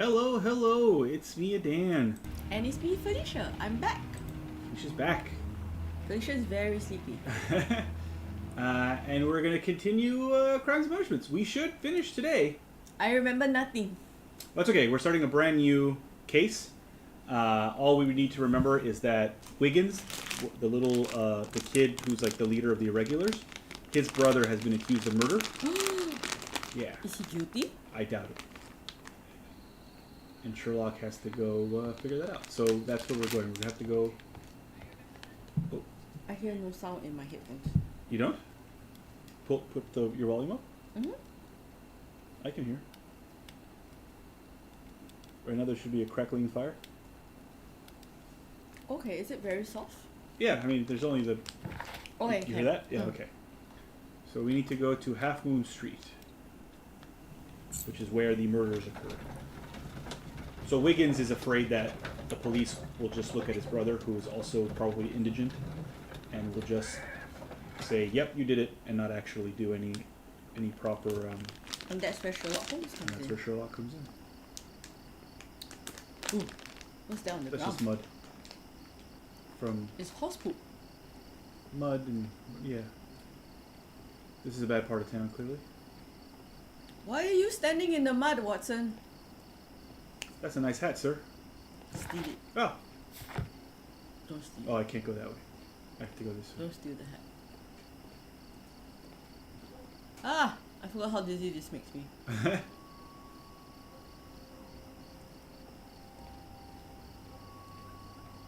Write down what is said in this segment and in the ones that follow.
Hello, hello, it's me, Dan. And it's me, Felicia. I'm back. She's back. Felicia is very sleepy. And we're going to continue Crimes and Punishments. We should finish today. I remember nothing. That's okay, we're starting a brand new case. All we need to remember is that Wiggins, the kid who's like the leader of the Irregulars, his brother has been accused of murder. Yeah. Is he guilty? I doubt it. And Sherlock has to go figure that out. So that's where we're going. We're going to have to go... Oh. I hear no sound in my headphones. You don't? Put your volume up? Mm-hmm. I can hear. Right now there should be a crackling fire. Okay, is it very soft? Yeah, I mean, there's only the... Okay. You hear that? Yeah, okay. So we need to go to Half Moon Street, which is where the murders occurred. So Wiggins is afraid that the police will just look at his brother, who is also probably indigent, and will just say, "Yep, you did it," and not actually do any proper. And that's where Sherlock Holmes comes in. That's where Sherlock comes in. Ooh, what's down the That's ground? just mud. From It's horse poop. mud and yeah. This is a bad part of town, clearly. Why are you standing in the mud, Watson? That's a nice hat, sir. Steal it. Oh. Don't steal Oh, I can't go that way. I have to go this way. Don't steal the hat. Ah! I forgot how dizzy this makes me.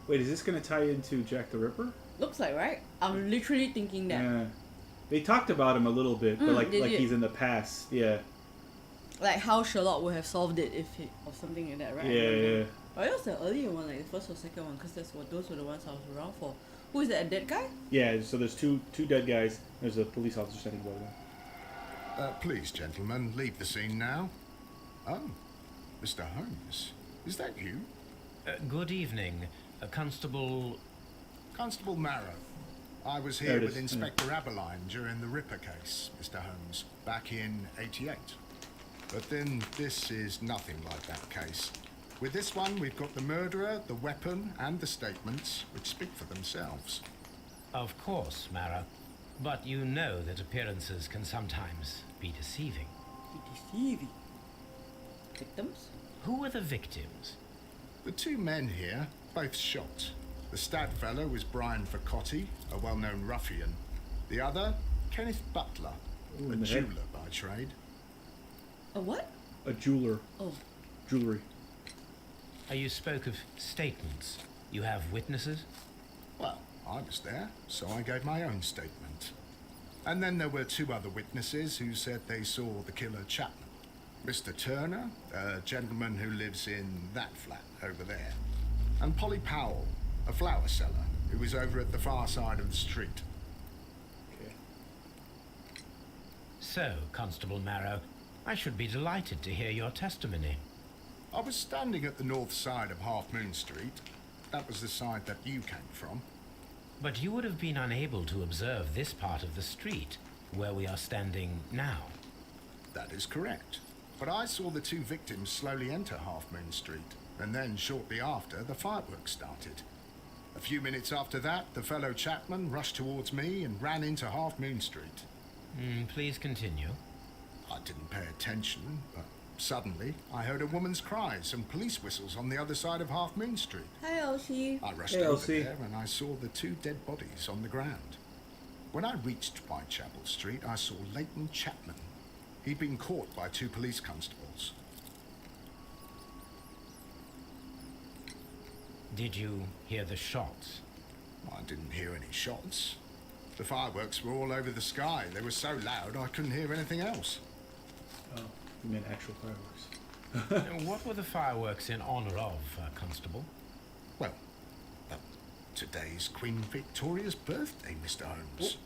Wait, is this going to tie into Jack the Ripper? Looks like, right? I'm literally thinking that. Yeah. They talked about him a little bit, but like they did. he's in the past. Yeah. Like how Sherlock would have solved it if he, or something like that, right? Yeah. Oh, it was the earlier one, like the first or second one, because those were the ones I was around for. Who is that, a dead guy? Yeah, so there's two dead guys. There's a police officer standing by them. Please, gentlemen, leave the scene now. Oh, Mr. Holmes, is that you? Good evening, Constable... Constable Marrow. I was There here it with is. Inspector Aberline during the Ripper case, Mr. Holmes, back in '88. But then this is nothing like that case. With this one, we've got the murderer, the weapon, and the statements, which speak for themselves. Of course, Mara. But you know that appearances can sometimes be deceiving. Deceiving. Victims? Who were the victims? The two men here, both shot. The stat fellow was Brian Vercotti, a well-known ruffian. The other, Kenneth Butler, Ooh, a in the jeweler head. by trade. A what? A jeweler. Oh. Jewelry. You spoke of statements. You have witnesses? Well, I was there, so I gave my own statement. And then there were two other witnesses who said they saw the killer Chapman. Mr. Turner, a gentleman who lives in that flat over there. And Polly Powell, a flower seller, who was over at the far side of the street. Okay. So, Constable Marrow, I should be delighted to hear your testimony. I was standing at the north side of Half Moon Street. That was the side that you came from. But you would have been unable to observe this part of the street, where we are standing now. That is correct. But I saw the two victims slowly enter Half Moon Street, and then shortly after, the fireworks started. A few minutes after that, the fellow Chapman rushed towards me and ran into Half Moon Street. Please continue. I didn't pay attention, but suddenly I heard a woman's cries and police whistles on the other side of Half Moon Street. Hi, Elsie. I rushed Hey, over Elsie. there and I saw the two dead bodies on the ground. When I reached Whitechapel Street, I saw Leighton Chapman. He'd been caught by two police constables. Did you hear the shots? I didn't hear any shots. The fireworks were all over the sky. They were so loud I couldn't hear anything else. Oh, you meant actual fireworks. What were the fireworks in honor of, Constable? Well, today's Queen Victoria's birthday, Mr. Holmes.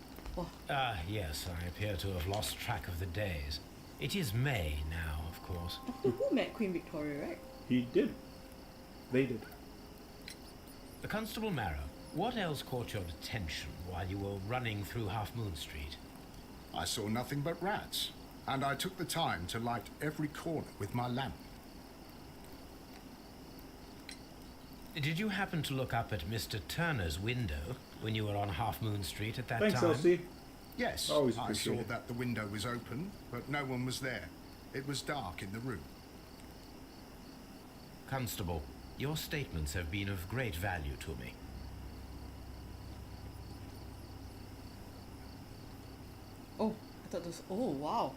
Yes, I appear to have lost track of the days. It is May now, of course. Who met Queen Victoria, right? He did. They did. Constable Marrow, what else caught your attention while you were running through Half Moon Street? I saw nothing but rats, and I took the time to light every corner with my lamp. Did you happen to look up at Mr. Turner's window when you were on Half Moon Street at that Thanks, time? Elsie. Yes, Always I appreciate saw it. that the window was open, but no one was there. It was dark in the room. Constable, your statements have been of great value to me. Oh, I thought this. Oh, wow.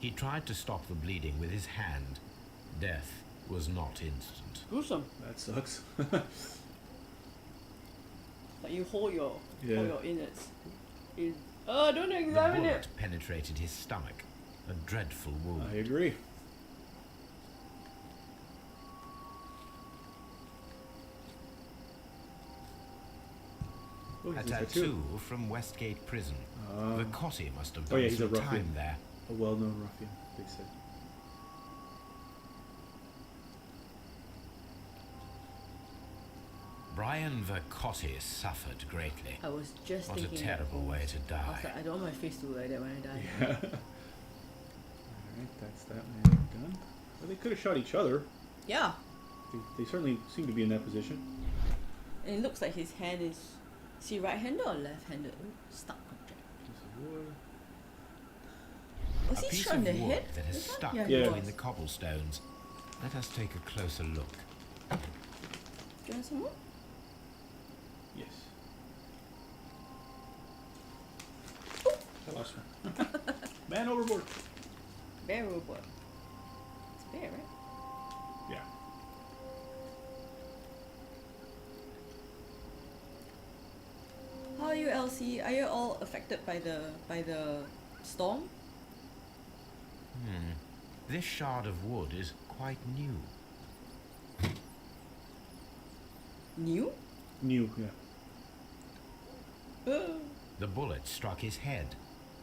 He tried to stop the bleeding with his hand. Death was not instant. Gruesome. That sucks. Like you hold your Yeah. innards. In. Oh, don't The examine bullet it. penetrated his stomach. A dreadful wound. I agree. Oh, A he's a tattoo from Westgate Prison. The Cotty must have Oh, done yeah, he's a some ruffian. time there. A well-known ruffian, they said. Brian Vercotti suffered greatly. I was just What a thinking. terrible way to I was die. like, I don't want my face to look like that when I die. Yeah. Alright, that's that man done. Well, they could have shot each other. Yeah. They certainly seem to be in that position. And it looks like his hand is. Is he right-handed or left-handed? Oh, stuck object. Piece of wood. Was A he piece shot in of the wood head? that has This one? stuck Yeah, Yeah. he between was. the cobblestones. Let us take a closer look. Do you want some more? Yes. I lost one. Man overboard. Bear robot. It's bear, right? Yeah. How are you, Elsie? Are you all affected by the storm? This shard of wood is quite new. New? New, yeah. The bullet struck his head.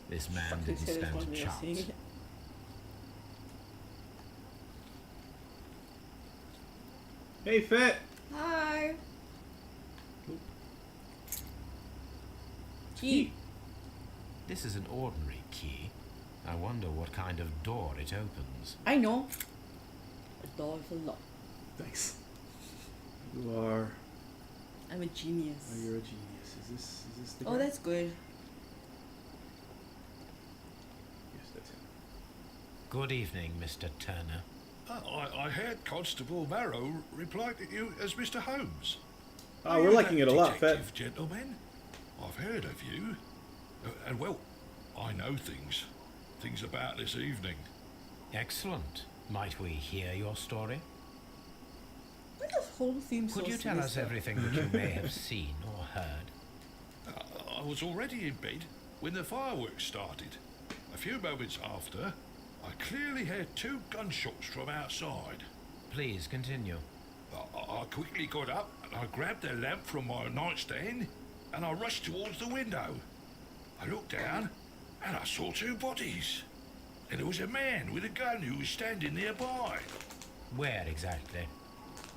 This man His didn't head is stand one a way of saying chance. it. Hey, Fit! Hi. Oop. Chee. This is an ordinary key. I wonder what kind of door it opens. I know. A door with a lock. Thanks. You are... I'm a genius. Oh, you're a genius. Is this the Oh, guy? that's good. Yes, that's him. Good evening, Mr. Turner. I heard Constable Barrow reply to you as Mr. Holmes. Ah, Are we're you liking that it a lot, Fet. detective gentleman? I've heard of you. And well, I know things about this evening. Excellent. Might we hear your story? Why does Holmes seem so Could you tell us sinister? everything that you may have seen or heard? I was already in bed when the fireworks started. A few moments after, I clearly heard 2 gunshots from outside. Please continue. I quickly got up and I grabbed a lamp from my nightstand and I rushed towards the window. I looked down and I saw 2 bodies. And there was a man with a gun who was standing nearby. Where exactly?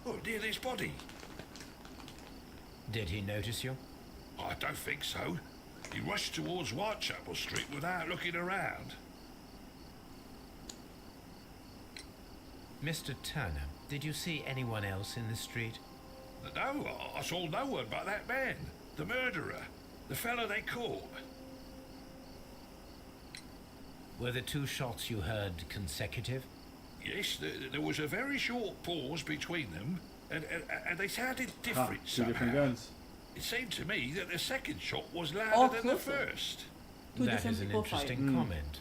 Oh, near this body. Did he notice you? I don't think so. He rushed towards Whitechapel Street without looking around. Mr. Turner, did you see anyone else in the street? No, I saw no one but that man, the murderer, the fellow they caught. Were the 2 shots you heard consecutive? Yes, there was a very short pause between them, and they sounded Ah, different 2 different somehow. guns. It seemed to me that the second shot was Oh, louder than the closer. first. Two That different is an people interesting fighting. comment.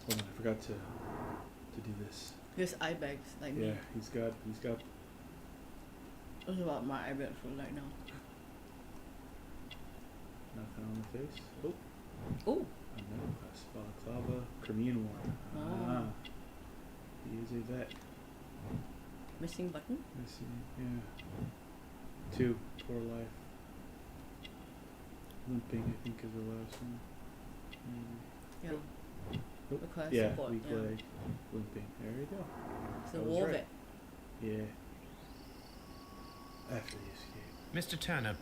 Hold on, I forgot to do this. There's eye bags like Yeah, me. he's got... What about my eye bags for right now? Nothing on the face. Oh, Oh, I know. That's balaclava, Crimean War. Oh. Ah. He is a vet. missing button. Let's see. Yeah. 2. Poor life. Limping, I think, is the last one. Yeah. Nope. Requires Yeah, support, weak yeah. leg. Limping. There you go. It's a I was war right. vet. Yeah. After the escape. Mr. Turner,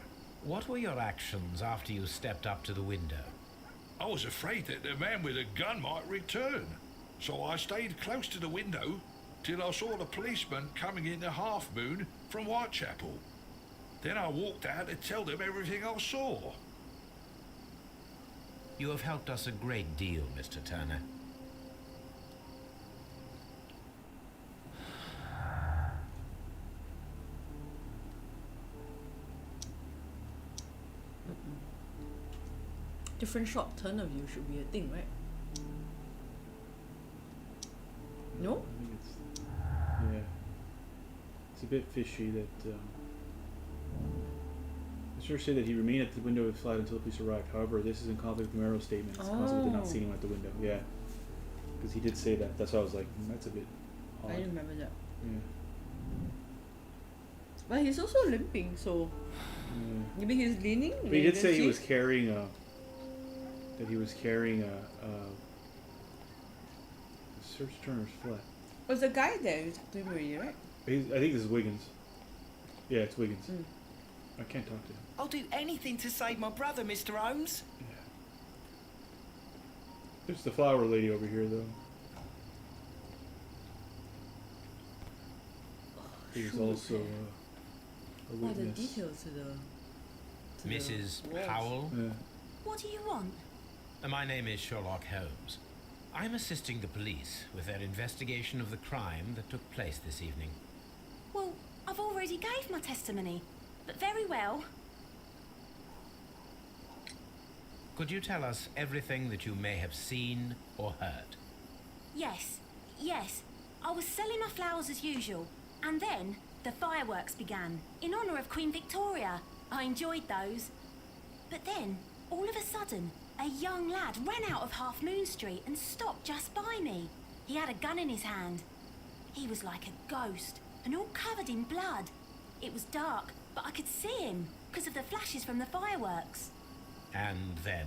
what were your actions after you stepped up to the window? I was afraid that the man with a gun might return, so I stayed close to the window till I saw the policeman coming in the Half Moon from Whitechapel. Then I walked out to tell them everything I saw. You have helped us a great deal, Mr. Turner. Different shot turn of view should be a thing, right? No? I think it's, yeah. It's a bit fishy that, the search said that he remained at the window of the flat until the police arrived. However, this is in conflict with Merrill's statement. It's possible they did not see him at the window. Yeah. Because he did say that. That's why I was like, that's a bit odd. I didn't remember that. Yeah. But he's also limping, so Yeah. maybe he's leaning. But he did say he was carrying a, that he was carrying a search Turner's flat. Was the guy there? You talked to him already, right? I think this is Wiggins. Yeah, it's Wiggins. Mm. I can't talk to him. I'll do anything to save my brother, Mr. Holmes. Yeah. There's the flower lady over here, though. He's Sure. also a Oh, the witness. details to the Mrs. walls. Powell? Yeah. What do you want? My name is Sherlock Holmes. I'm assisting the police with their investigation of the crime that took place this evening. Well, I've already gave my testimony, but very well. Could you tell us everything that you may have seen or heard? Yes, yes. I was selling my flowers as usual, and then the fireworks began in honour of Queen Victoria. I enjoyed those. But then, all of a sudden, a young lad ran out of Half Moon Street and stopped just by me. He had a gun in his hand. He was like a ghost, and all covered in blood. It was dark, but I could see him because of the flashes from the fireworks. And then?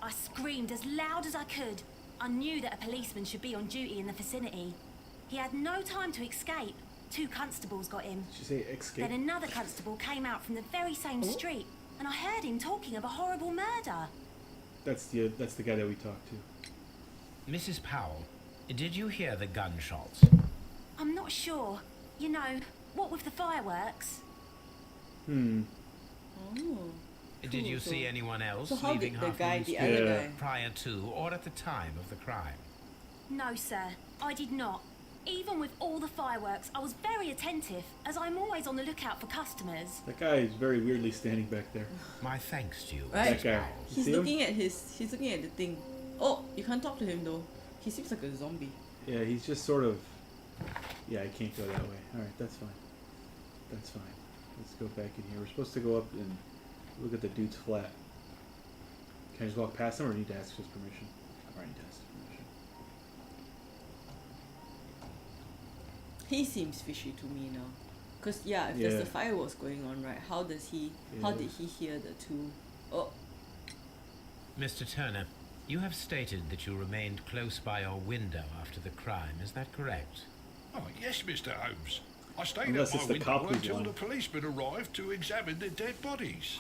I screamed as loud as I could. I knew that a policeman should be on duty in the vicinity. He had no time to escape. 2 constables got him. Did you say escape? Then another constable came out from the very same street, and I heard him talking of a horrible murder. That's the guy that we talked to. Mrs. Powell, did you hear the gunshots? I'm not sure. You know, what with the fireworks? Hmm. Oh. Did you so- see anyone else So how leaving did the Half guy, Moon the Street other Yeah. guy? prior to or at the time of the crime? No, sir. I did not. Even with all the fireworks, I was very attentive, as I'm always on the lookout for customers. That guy is very weirdly standing back there. My thanks to you, Right. Mrs. That guy. Powell. You He's see him? looking at he's looking at the thing. Oh, you can't talk to him though. He seems like a zombie. Yeah, he's just sort of. Yeah, I can't go that way. All right, that's fine. That's fine. Let's go back in here. We're supposed to go up and look at the dude's flat. Can I just walk past him, or need to ask his permission? I already need to ask his permission. He seems fishy to me now. Cause yeah, if there's Yeah. the fireworks going on, right? How does he? How Yeah. did he hear the two? Oh, Mr. Turner, you have stated that you remained close by your window after the crime. Is that correct? Oh, yes, Mr. Holmes. I stayed Unless at my it's the window cop who's until lying. the policeman arrived to examine the dead bodies.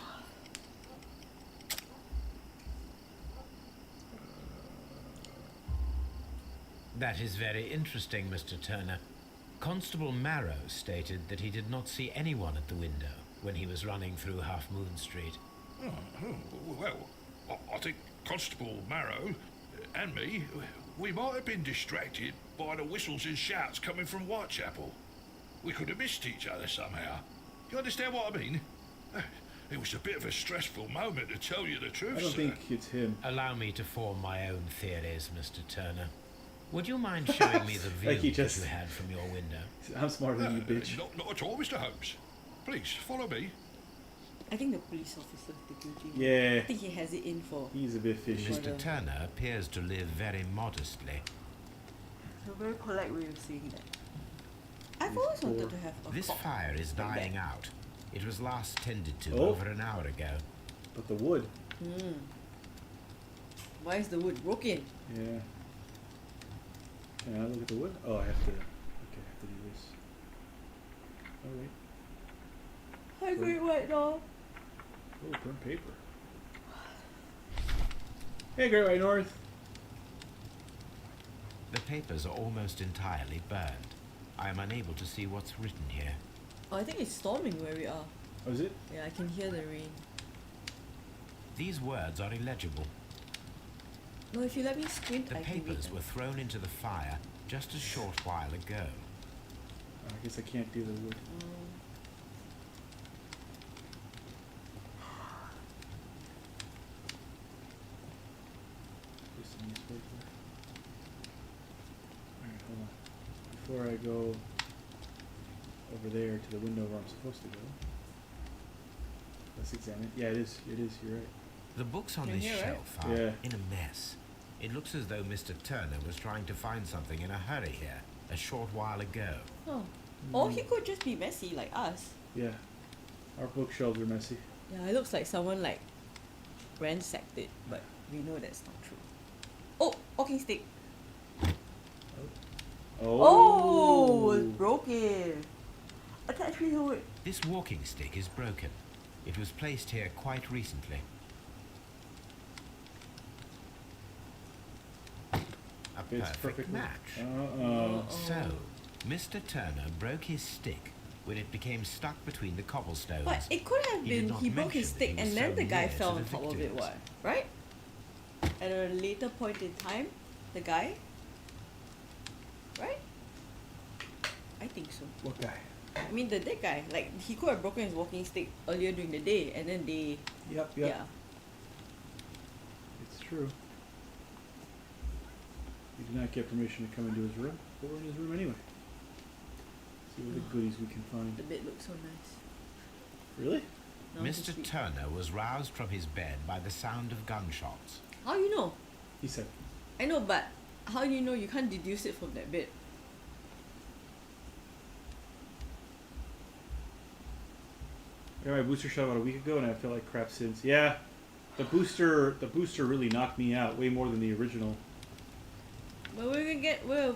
That is very interesting, Mr. Turner. Constable Marrow stated that he did not see anyone at the window when he was running through Half Moon Street. Well, I think Constable Marrow and me, we might have been distracted by the whistles and shouts coming from Whitechapel. We could have missed each other somehow. You understand what I mean? It was a bit of a stressful moment, to tell you the truth, I don't sir. think it's him. Allow me to form my own theories, Mr. Turner. Would you mind showing me the view Like he that just- you had from your window? I'm smarter than you, bitch. Not at all, Mr. Holmes. Please, follow me. I think the police officer, the Eugene. Yeah, I think he has it in for. he's a bit fishy. Mr. Mr. Turner appears to live very modestly. A very polite way of saying that. I've always poor. wanted to have a This cop fire is like dying that. out. It was last tended to Oh. over an hour ago. But the wood. Hmm. Why is the wood broken? Yeah. Can I look at the wood? Oh, I have to. Okay, I have to do this. Oh wait. Hi, Great White Dog. Oh, burnt paper. Hey, Great White North. The papers are almost entirely burned. I am unable to see what's written here. Oh, I think it's storming where we are. Oh, is it? Yeah, I can hear the rain. These words are illegible. No, if you let me squint, The I can read papers them. were thrown into the fire just a short while ago. I guess I can't do the wood. Just a newspaper. Alright, hold on. Before I go over there to the window where I'm supposed to go, let's examine. Yeah, it is. It is. You're right. The books on Can this you hear it? shelf are Yeah. in a mess. It looks as though Mr. Turner was trying to find something in a hurry here a short while ago. Oh. Or he could just be messy like us. Yeah. Our bookshelves are messy. Yeah, it looks like someone like ransacked it, but we know that's not true. Oh, walking stick. Oh, it's broken. Attach me to it. This walking stick is broken. It was placed here quite recently. A It's perfect perfect match. Uh-oh. So, Mr. Turner broke his stick when it became stuck between the cobblestones. But it could have He did been not he broke his mention that he stick was and then so the guy near fell to on the top of it, victims. what? Right? At a later point in time, the guy? Right? I think so. What guy? I mean the dead guy. Like he could have broken his walking stick earlier during the day and then they Yep. yeah. It's true. We did not get permission to come into his room, but we're in his room anyway. See what the goodies we can The find. bed looks so nice. Really? Now to Mr. sleep. Turner was roused from his bed by the sound of gunshots. How you know? He said. I know, but how do you know? You can't deduce it from that bed. I got my booster shot about a week ago, and I felt like crap since. Yeah, the booster really knocked me out way more than the original. But we're gonna get we are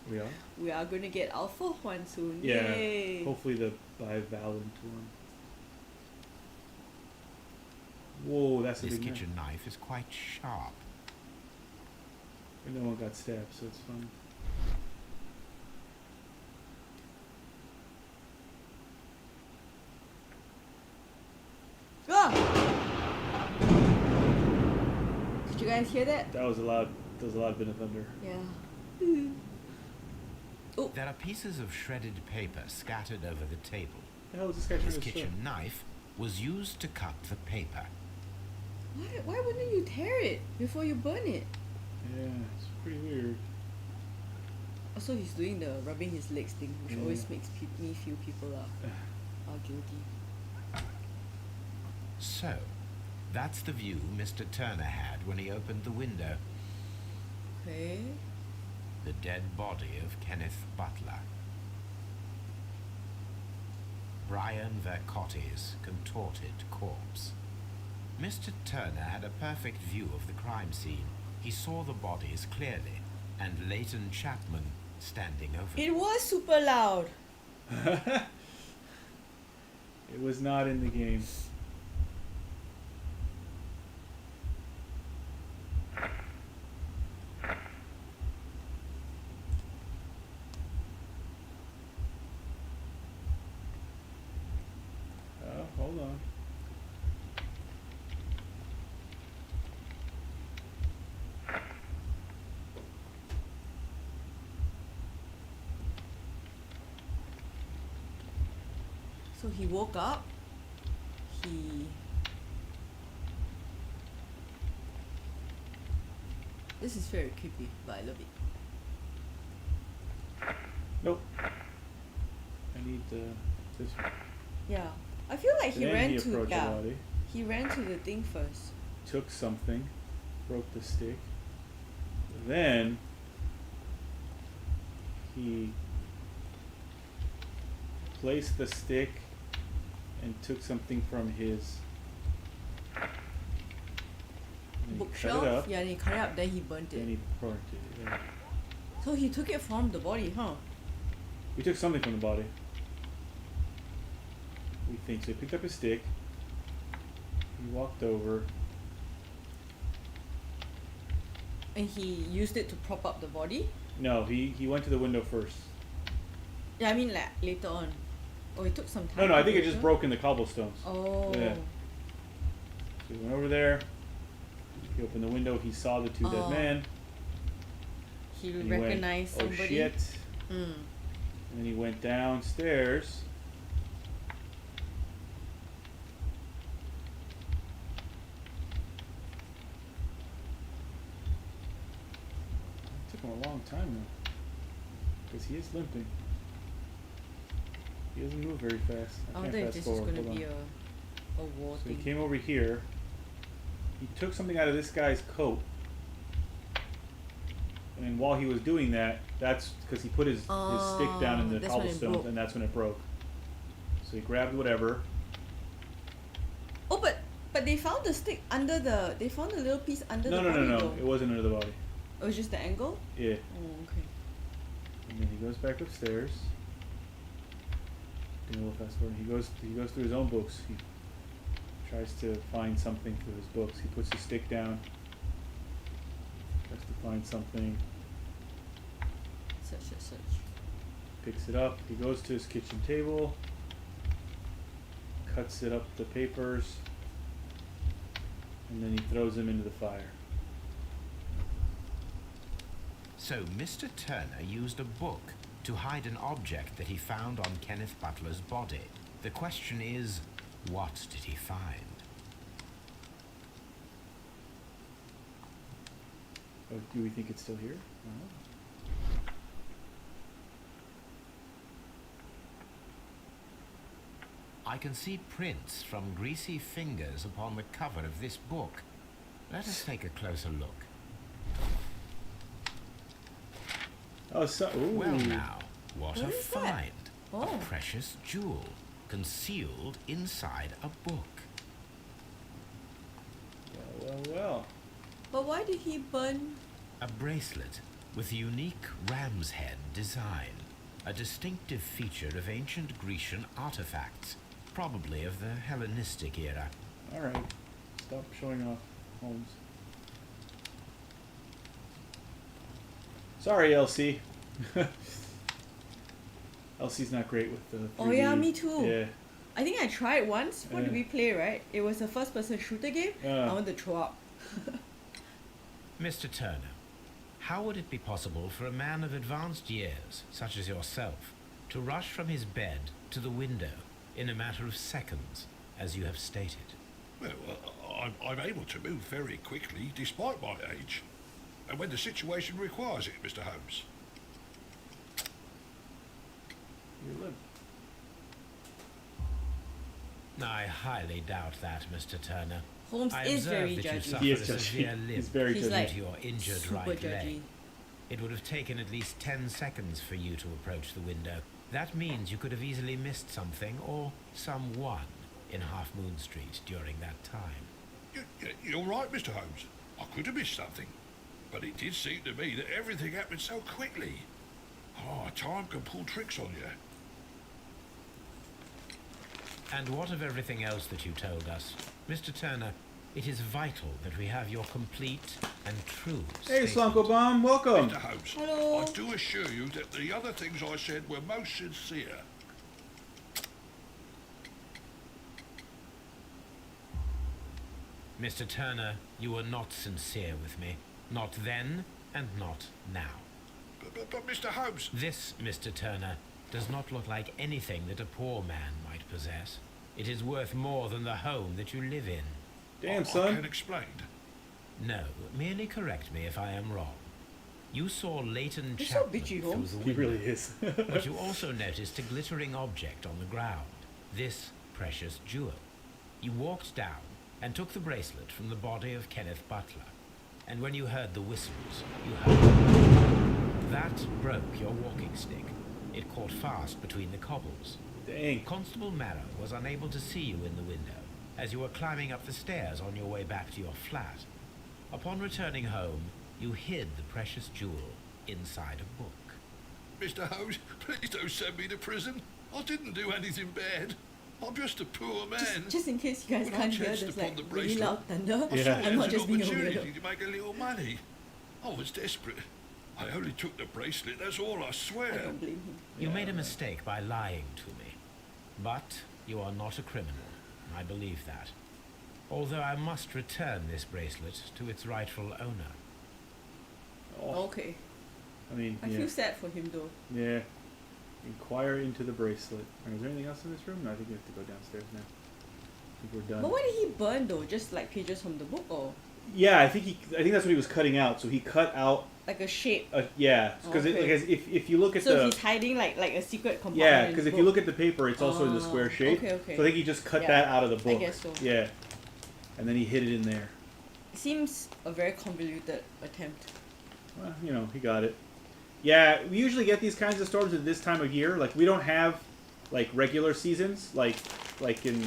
We are. we are gonna get our fourth one soon. Yeah. Yay. Hopefully the bivalent one. Whoa, that's a This big kitchen knife is quite sharp. And no one got stabbed, so it's fine. Ah! Did you guys hear that? That was a loud bit of thunder. Yeah. Oh, There are pieces of shredded paper scattered over the table. The hell is this guy trying His to kitchen show? knife was used to cut the paper. why wouldn't you tear it before you burn it? Yeah, it's pretty weird. Also, he's doing the rubbing his legs thing, which Yeah. always makes me feel people are guilty. So, that's the view Mr. Turner had when he opened the window. Okay. The dead body of Kenneth Butler. Brian Vercotti's contorted corpse. Mr. Turner had a perfect view of the crime scene. He saw the bodies clearly, and Leighton Chapman standing over It them. was super loud. It was not in the game. Hold on. So he woke up. He. This is very creepy, but I love it. Nope. I need this one. Yeah. I feel like he Then ran he to approached the yeah. body, He ran to the thing first. took something, broke the stick. Then he placed the stick and took something from his and he cut it Bookshelf. up. Yeah, and he cut it up. Then he burnt Then it. he burnt it. Yeah. So he took it from the body, huh? We took something from the body. We think so. He picked up his stick. He walked over. And he used it to prop up the body. No, he went to the window first. Yeah, I mean like later on. Oh, it took some time. No, I think it later? just broke in the cobblestones. Oh. Yeah. So he went over there. He opened the window. He saw the two dead men. He And recognized went, somebody. Oh shit! And then he went downstairs. It took him a long time though, because he is limping. He doesn't move very fast. I I wonder can't if fast this is forward. gonna Hold be on. a war So he thing. came over here. He took something out of this guy's coat. And while he was doing that, that's because he put his stick down in the that's when it cobblestones, broke. and that's when it broke. So he grabbed whatever. Oh, but they found the stick under the. They found a little piece under the body. No. Though. It wasn't under the body. It was just the angle. Yeah. Oh, okay. And then he goes back upstairs. Doing a little fast forward. He goes through his own books. He tries to find something through his books. He puts his stick down. Tries to find something. Search. Picks it up. He goes to his kitchen table. Cuts it up the papers. And then he throws them into the fire. So Mr. Turner used a book to hide an object that he found on Kenneth Butler's body. The question is, what did he find? Oh, do we think it's still here? No. I can see prints from greasy fingers upon the cover of this book. Let us take a closer look. Oh, so. Ooh. Well now, what a What is that? find! Oh. A precious jewel concealed inside a book. Well. But why did he burn? A bracelet with a unique ram's head design, a distinctive feature of ancient Grecian artifacts, probably of the Hellenistic era. Alright. Stop showing off, Holmes. Sorry, Elsie. Elsie's not great with the 3D. Oh yeah, me too. Yeah. I think I tried once. What did Yeah. we play? Right? It was a first-person shooter game. I want to throw up. Mr. Turner, how would it be possible for a man of advanced years, such as yourself, to rush from his bed to the window in a matter of seconds, as you have stated? Well, I'm able to move very quickly despite my age. And when the situation requires it, Mr. Holmes. You live. I highly doubt that, Mr. Turner. Holmes I is very observe that you judgy. suffer He a is judgy. severe He's limp very He's judgy. like to your injured super right judgy. leg. It would have taken at least 10 seconds for you to approach the window. That means you could have easily missed something or someone in Half Moon Street during that time. You're right, Mr. Holmes. I could have missed something. But it did seem to me that everything happened so quickly. Oh, time can pull tricks on you. And what of everything else that you told us? Mr. Turner, it is vital that we have your complete and true Hey, statement. Slunko Bomb, welcome. Mr. Holmes, Hello. I do assure you that the other things I said were most sincere. Mr. Turner, you were not sincere with me. Not then and not now. But Mr. Holmes... This, Mr. Turner, does not look like anything that a poor man might possess. It is worth more than the home that you live in. Damn, I son. can explain. No, merely correct me if I am wrong. You saw Leighton You're so Chapman bitchy, through Holmes. the He window. really is. But you also noticed a glittering object on the ground. This precious jewel. You walked down and took the bracelet from the body of Kenneth Butler. And when you heard the whistles, you heard... That broke your walking stick. It caught fast between the cobbles. Dang. Constable Marrow was unable to see you in the window as you were climbing up the stairs on your way back to your flat. Upon returning home, you hid the precious jewel inside a book. Mr. Holmes, please don't send me to prison. I didn't do anything bad. I'm just a poor man. Just in case you guys When I can't hear, chanced there's upon like the really bracelet, loud thunder. Yeah. I I'm not had just an being a opportunity weirdo. to make a little money. I was desperate. I only took the bracelet, that's all, I I swear. don't blame him. You made a mistake by lying to me. But you are not a criminal. I believe that. Although I must return this bracelet to its rightful owner. Oh, Okay. I mean, I yeah. feel sad for him though. Yeah. Inquire into the bracelet. Is there anything else in this room? No, I think we have to go downstairs now. I think we're done. But what did he burn though? Just like pages from the book, or Yeah, I think that's what he was cutting out. So he cut out. like a shape? Yeah, because Okay. if you look at So the he's hiding like a secret compartment. yeah, in because his if you book. look at the paper, it's also in the square shape. Okay, okay. So I think he just cut Yeah, that out of the book. I guess so. Yeah, and then he hid it in there. It seems a very convoluted attempt. Well, you know, he got it. Yeah, we usually get these kinds of storms at this time of year. Like we don't have like regular seasons, like in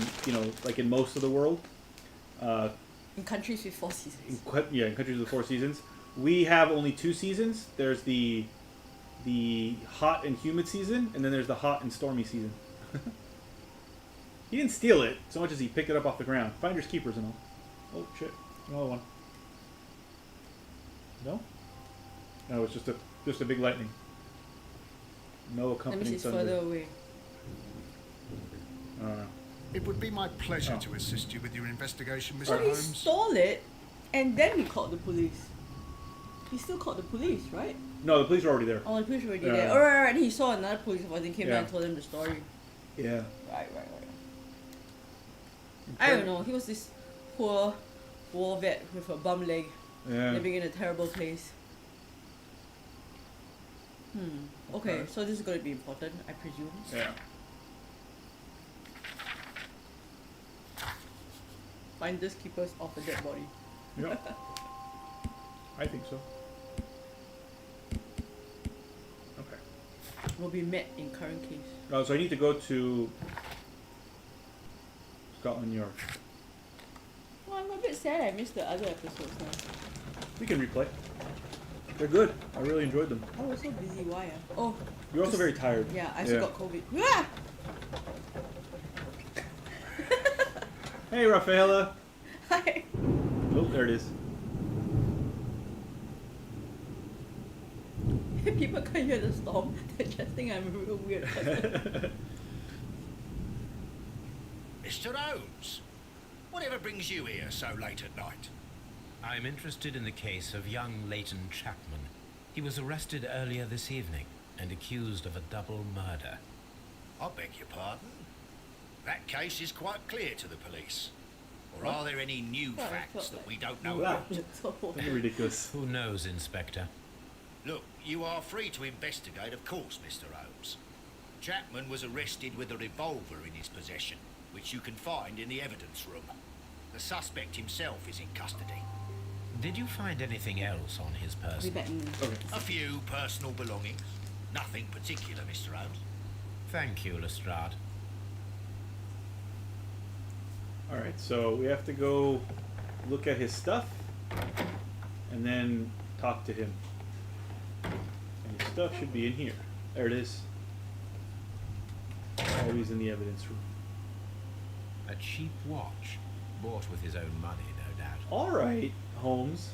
like in most of the world. In countries with 4 seasons. In countries with 4 seasons, we have only 2 seasons. There's the hot and humid season, and then there's the hot and stormy season. He didn't steal it so much as he picked it up off the ground. Finders keepers and all. Oh shit! Another one. No. No, it's just a big lightning. No That accompanying means it's thunder. further away. I don't know. It would be my pleasure Oh. to assist you with your investigation, Mr. But he Holmes. stole it, and then he called the police. He still called the police, right? No, the police are already there. Oh, the police were already Yeah. there. Oh, right, and he saw another police officer and came Yeah. down and told him the story. Yeah. Right. I don't know. He was this poor war vet with a bum leg, Yeah. living in a terrible place. Okay, Okay. so this is going to be important, I presume. Yeah. Finders keepers of a dead body. Yep. I think so. Okay. Will be met in current case. Oh, so I need to go to Scotland Yard. Well, I'm a bit sad I missed the other episodes now. We can replay. They're good. I really enjoyed them. I was so busy, why? Oh, You're also very tired. yeah, I still got COVID. Ah! Hey, Rafaela. Hi. Oh, there it is. People can hear the storm. They just think I'm a real weird person. Mr. Holmes, whatever brings you here so late at night? I'm interested in the case of young Leighton Chapman. He was arrested earlier this evening and accused of a double murder. I beg your pardon? That case is quite clear to the police. Or are there any new Well, I facts thought that that- we don't know Wow. about? So, That's ridiculous. Who knows, Inspector? Look, you are free to investigate, of course, Mr. Holmes. Chapman was arrested with a revolver in his possession, which you can find in the evidence room. The suspect himself is in custody. Did you find anything else on his I'll be person? back in. Okay. A few personal belongings. Nothing particular, Mr. Holmes. Thank you, Lestrade. Alright, so we have to go look at his stuff and then talk to him. And his stuff should be in here. There it is. Always in the evidence room. A cheap watch, bought with his own money, no doubt. Alright, Holmes.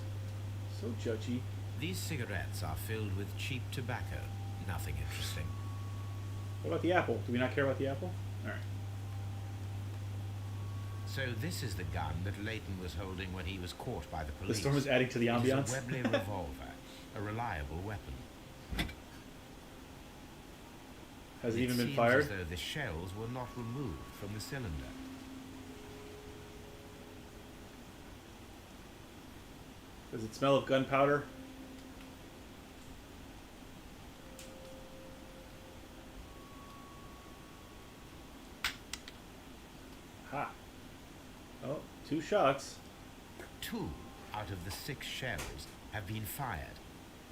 So judgy. These cigarettes are filled with cheap tobacco. Nothing interesting. What about the apple? Do we not care about the apple? Alright. So this is the gun that Leighton was holding when he was caught by the police. The storm is adding to the It is ambiance. a Webley revolver, a reliable weapon. Has it even been seems fired? as though the shells were not removed from the cylinder. Does it smell of gunpowder? Ha. Oh, 2 shots. 2 out of the 6 shells have been fired.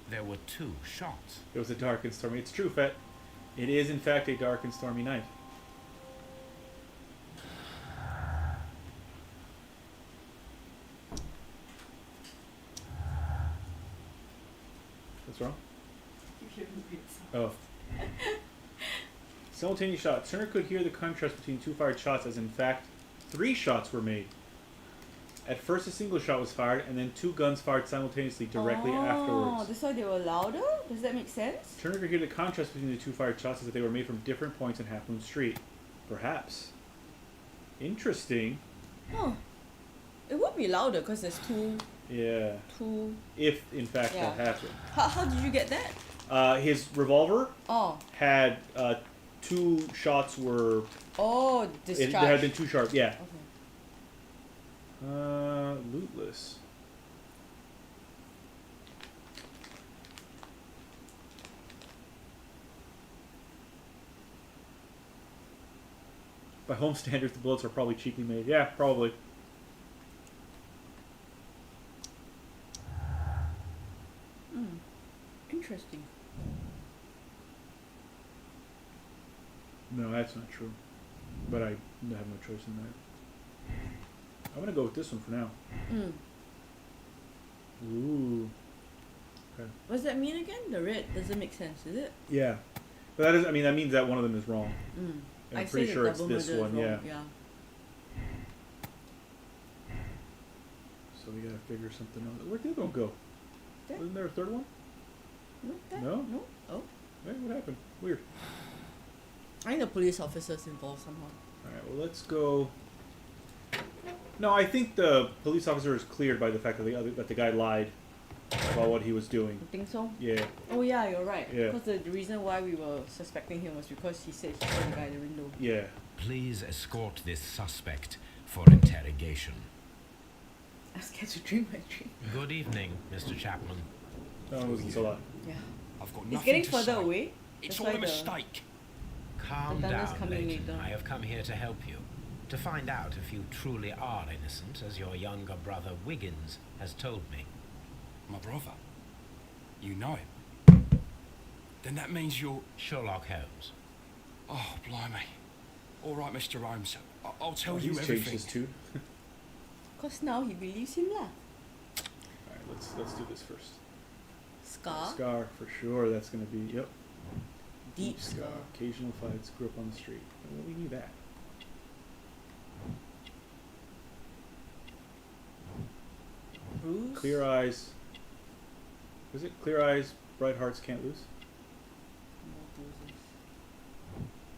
There were 2 shots. It was a dark and stormy. It's true, Fett. It is, in fact, a dark and stormy night. What's wrong? Oh. Simultaneous shot. Turner could hear the contrast between 2 fired shots, as in fact, 3 shots were made. At first, a single shot was fired, and then 2 guns fired simultaneously directly Oh, afterwards. that's why they were louder? Does that make sense? Turner could hear the contrast between the 2 fired shots as if they were made from different points in Half Moon Street. Perhaps. Interesting. Huh. It would be louder because there's Yeah. two. If, in fact, Yeah. that happened. How did you get that? His revolver Oh. had 2 shots were... Oh, discharge. There had been 2 shots, yeah. Okay. Lootless. By home standards, the bullets are probably cheaply made. Yeah, probably. Interesting. No, that's not true. But I have no choice in that. I'm gonna go with this one for now. Ooh. Okay. What does that mean again? The red doesn't make sense, is it? Yeah. But that is, I mean, that means that one of them is wrong. And I I'm say pretty the sure it's double this murder is one, wrong. yeah. So we gotta figure something out. Where'd the other one go? There. Wasn't there a third one? No? That? No? No? Oh. Hey, what happened? Weird. I think the police officer's involved somehow. Alright, well, let's go. No, I think the police officer is cleared by the fact that the guy lied about what he was doing. You think so? Yeah. Oh yeah, you're right. Yeah. Because the reason why we were suspecting him was because he said he saw the guy in the window. Yeah. Please escort this suspect for interrogation. I'm scared to drink my drink. Good evening, Mr. Chapman. That one wasn't so loud. Yeah. I've got He's nothing getting to further say. away. It's That's all why a the- mistake. Calm The thunder's down, coming Leighton. later. I have come here to help you. To find out if you truly are innocent, as your younger brother Wiggins has told me. My brother? You know him? Then that means you're... Sherlock Holmes. Oh, blimey. All right, Mr. Holmes. I'll tell Oh, you he's changed everything. his tune. Because now he believes him lah. Alright, let's do this first. Scar. Scar, for sure. That's gonna be, yep. Deep scar. Occasional fights, grew up on the street. Well, we knew that. Bruise. Clear eyes. Was it clear eyes, bright hearts can't lose? No bruises.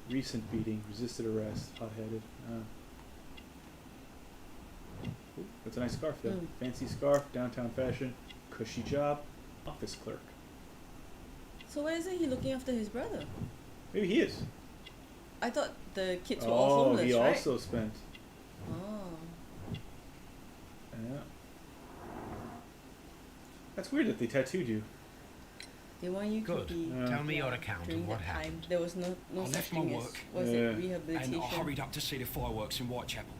Recent beating, resisted arrest, hot-headed. Ooh, that's a nice scarf there. Mm. Fancy scarf, downtown fashion, cushy job, office clerk. So why isn't he looking after his brother? Maybe he is. I thought the kids were all homeless, he right? also spent. Oh. Yeah. That's weird that they tattooed you. They want you Good. to be... Tell me yeah, your account during of what that time. happened. There was no I such left my thing as... work, Was Yeah. it rehabilitation? And I hurried up to see the fireworks in Whitechapel.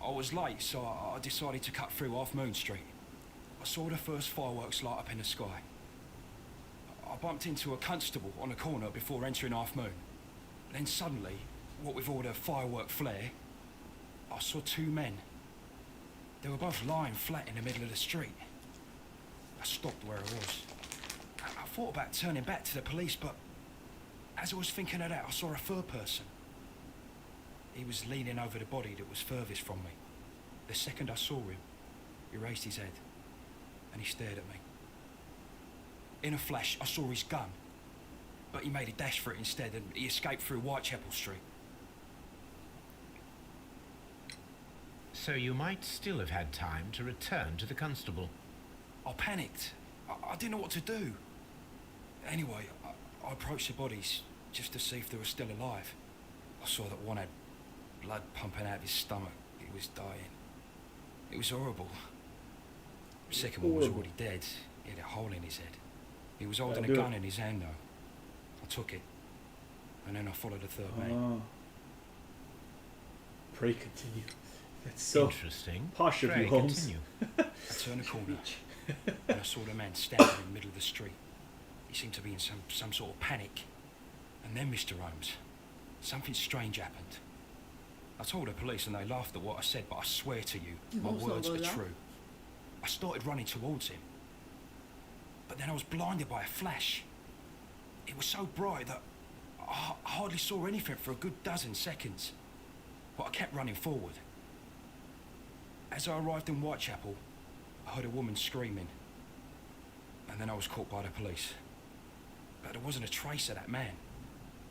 I was late, so I decided to cut through Half Moon Street. I saw the first fireworks light up in the sky. I bumped into a constable on a corner before entering Half Moon. Then suddenly, what with all the firework flare, I saw 2 men. They were both lying flat in the middle of the street. I stopped where I was. I thought about turning back to the police, but as I was thinking of that, I saw a third person. He was leaning over the body that was furthest from me. The second I saw him, he raised his head and he stared at me. In a flash, I saw his gun, but he made a dash for it instead and he escaped through Whitechapel Street. So you might still have had time to return to the constable. I panicked. I didn't know what to do. Anyway, I approached the bodies just to see if they were still alive. I saw that one had blood pumping out of his stomach. He was dying. It was horrible. The second one was already dead. He had a hole in his head. He was holding a That'll do gun it. in his hand though. I took it. And then I followed the third man. Oh. Pray continue. That's so Interesting. posh of Pray you, Holmes. continue. I turned a corner and I saw the man standing in the middle of the street. He seemed to be in some sort of panic. And then, Mr. Holmes, something strange happened. I told the police and they laughed at what I said, but I swear to you, my Holmes not words are gonna laugh? true. I started running towards him. But then I was blinded by a flash. It was so bright that I hardly saw anything for a good dozen seconds. But I kept running forward. As I arrived in Whitechapel, I heard a woman screaming. And then I was caught by the police. But there wasn't a trace of that man.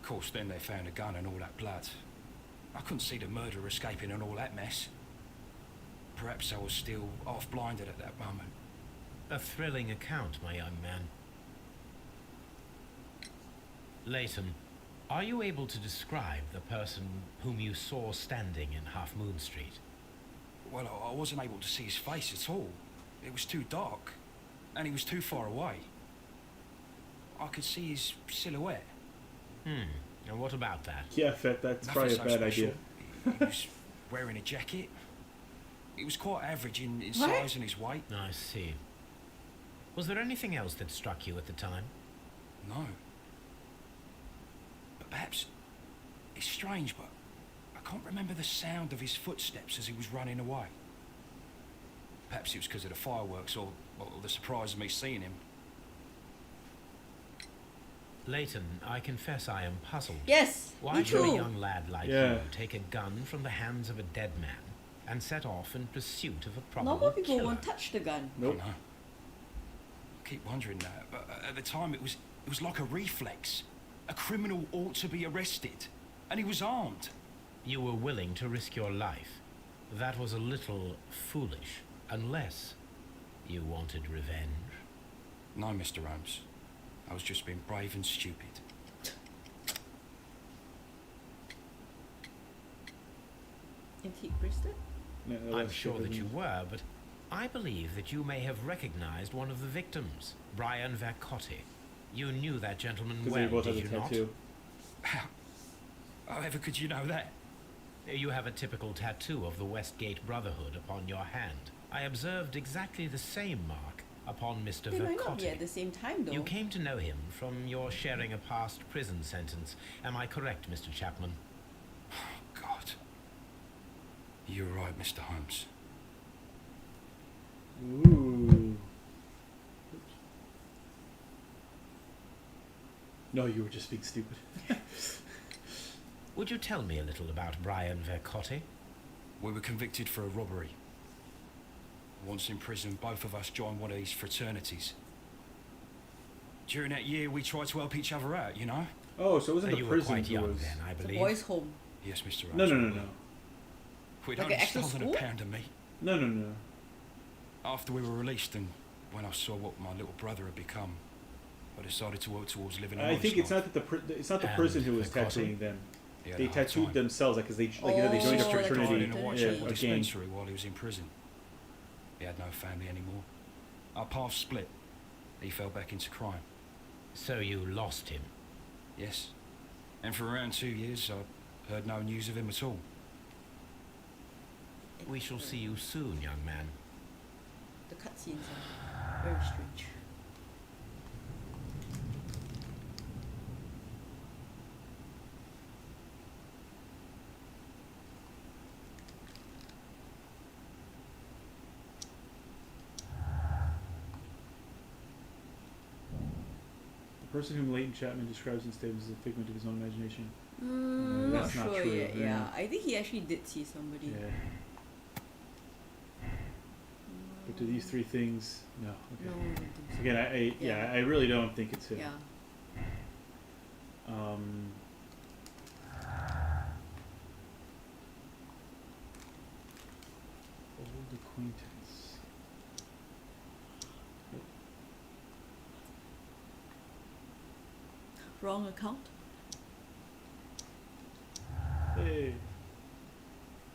Of course, then they found a gun and all that blood. I couldn't see the murderer escaping and all that mess. Perhaps I was still half-blinded at that moment. A thrilling account, my young man. Leighton, are you able to describe the person whom you saw standing in Half Moon Street? Well, I wasn't able to see his face at all. It was too dark, and he was too far away. I could see his silhouette. And what about that? Yeah, Fett, that's Nothing probably a so bad special. idea. He was wearing a jacket. He was quite average in What? size and his weight. I see. Was there anything else that struck you at the time? No. But perhaps it's strange, but I can't remember the sound of his footsteps as he was running away. Perhaps it was because of the fireworks or the surprise of me seeing him. Leighton, I confess I am puzzled. Yes, Why me should a too. young lad like Yeah. you take a gun from the hands of a dead man and set off in pursuit of a probable Normal people killer? won't touch the gun. Nope. I know. I keep wondering that, but at the time it was like a reflex. A criminal ought to be arrested, and he was armed. You were willing to risk your life. That was a little foolish, unless you wanted revenge. No, Mr. Holmes. I was just being brave and stupid. Antique bracelet? No, I'm that's sure that different. you were, but I believe that you may have recognized one of the victims, Brian Vercotti. You knew that gentleman Because well, they both did have a you not? tattoo. However could you know that? You have a typical tattoo of the Westgate Brotherhood upon your hand. I observed exactly the same mark upon Mr. They might not be Vercotti. at the same time though. You came to know him from your sharing a past prison sentence. Am I correct, Mr. Chapman? God. You're right, Mr. Holmes. Ooh. Oops. No, you were just being stupid. Would you tell me a little about Brian Vercotti? We were convicted for a robbery. Once in prison, both of us joined one of these fraternities. During that year, we tried to help each other out, you know? Oh, so it wasn't You the were prison quite who young was... then, I It's a believe. boys' home. Yes, Mr. Holmes. No, no, no, no. We'd Like only an extra stolen school? a pound of meat. No, no, no. After we were released and when I saw what my little brother had become, I decided to work towards living a I think it's life. not that it's not the And prison who was Vercotti? tattooing them. He had They a hard tattooed time. themselves because they Oh, they joined a like a He died fraternity, in a Yeah, Whitechapel a gang. dispensary while he was in prison. He had no family anymore. Our paths split. He fell back into crime. So you lost him. Yes. And for around 2 years, I heard no news of him at all. We shall see you soon, young man. The cutscenes are very strange. The person whom Leighton Chapman describes in statements is a figment of his own imagination. Not that's not sure true, yet. yeah. Yeah, I think he actually did see somebody. Yeah. But do these three things? No. No, Okay. I don't think so. Again, Yeah. I really don't think it's him. Yeah. Old acquaintance. Wrong account. Hey.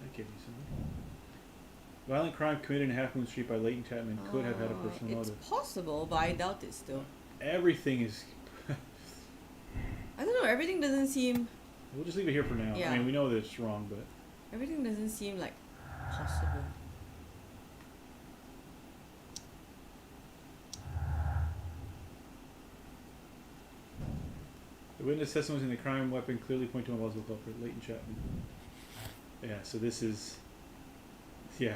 That gave you something. Violent crime committed in Half Moon Street by Leighton Chapman could have had a personal It's motive. possible, but I doubt it still. Everything is. I don't know, everything doesn't seem We'll just leave it here for now. Yeah. I mean, we know that it's wrong, but everything doesn't seem like possible. the witness testimonies in the crime weapon clearly point to a possible culprit, Leighton Chapman. Yeah. So this is. Yeah.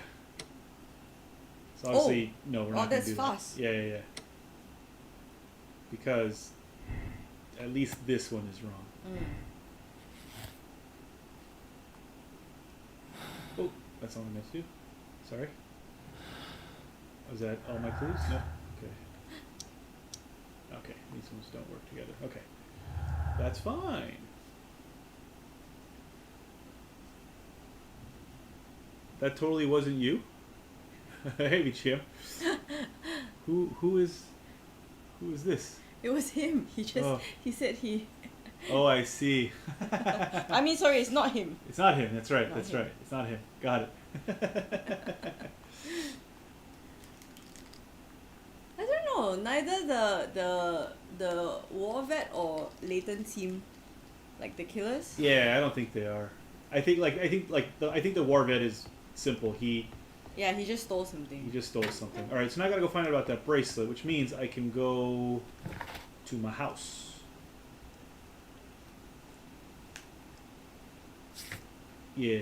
So obviously, no, we're not gonna that's do fast. that. Yeah. Because at least this one is wrong. Oh, that's all I missed you. Sorry. Was that all my clues? No. Okay. Okay, these ones don't work together. Okay. That's fine. That totally wasn't you? Hey, Jim. Who is this? It was him. He just Oh. he said he. Oh, I see. I mean, sorry, it's not him. It's not him. That's right. Not That's him. right. It's not him. Got it. I don't know. Neither the war vet or Leighton seem like the killers. Yeah, I don't think they are. I think the war vet is simple. He Yeah, he just stole something. just stole something. All right, so now I gotta go find out about that bracelet, which means I can go to my house. Yeah.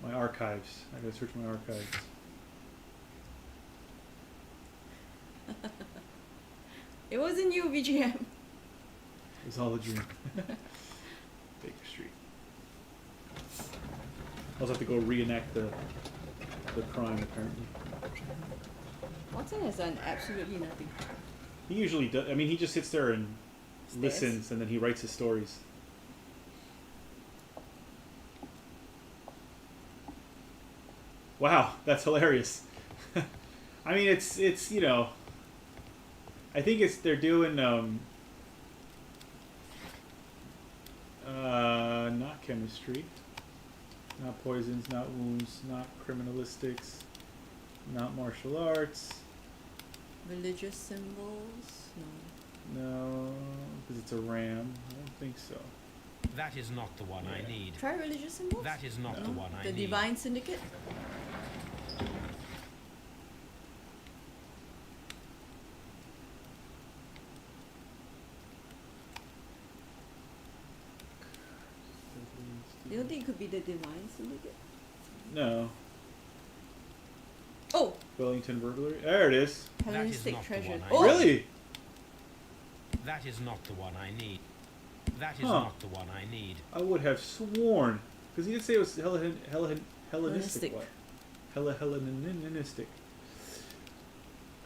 My archives. I gotta search my archives. It wasn't you, VGM. It was all a dream. Baker Street. I'll also have to go reenact the crime, apparently. Watson has done absolutely nothing. He usually does. I mean, he just sits there and Stares. listens, and then he writes his stories. Wow, that's hilarious. I mean, it's you know, I think they're doing not chemistry, not poisons, not wounds, not criminalistics, not martial arts. Religious symbols? No. No, because it's a ram. I don't think so. That is not the one I need. Try religious symbols? That is not the one I The need. Divine Syndicate? You don't think it could be the Divine Syndicate? No. Oh! Wellington burglary. There it is. Hellenistic not the treasure. one I Oh! Really? That is not the one I need. That is Huh. not the one I need. I would have sworn, because he did say it was Hellenistic. Hellenistic. What? Hellenistic.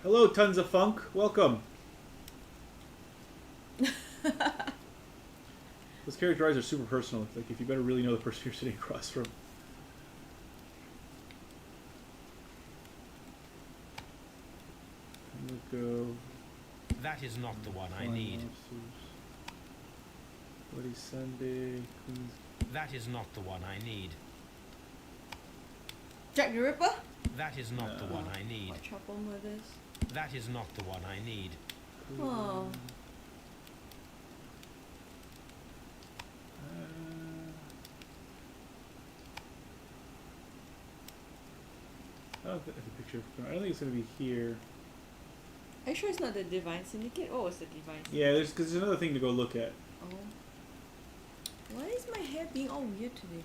Hello, tons of funk. Welcome. Those character eyes are super personal. Like, if you better really know the person you're sitting across from. Go. That is not the one I Flying need. Officers. Bloody Sunday. Queen's. That is not the one I need. Jack the Ripper? That is not the one I need. Whitechapel Murders? That is not the one I need. Oh. I don't think that's a picture. I don't think it's gonna be here. Are you sure it's not the Divine Syndicate? What was the Divine Syndicate? Yeah, because there's another thing to go look at. Oh. Why is my hair being all weird today?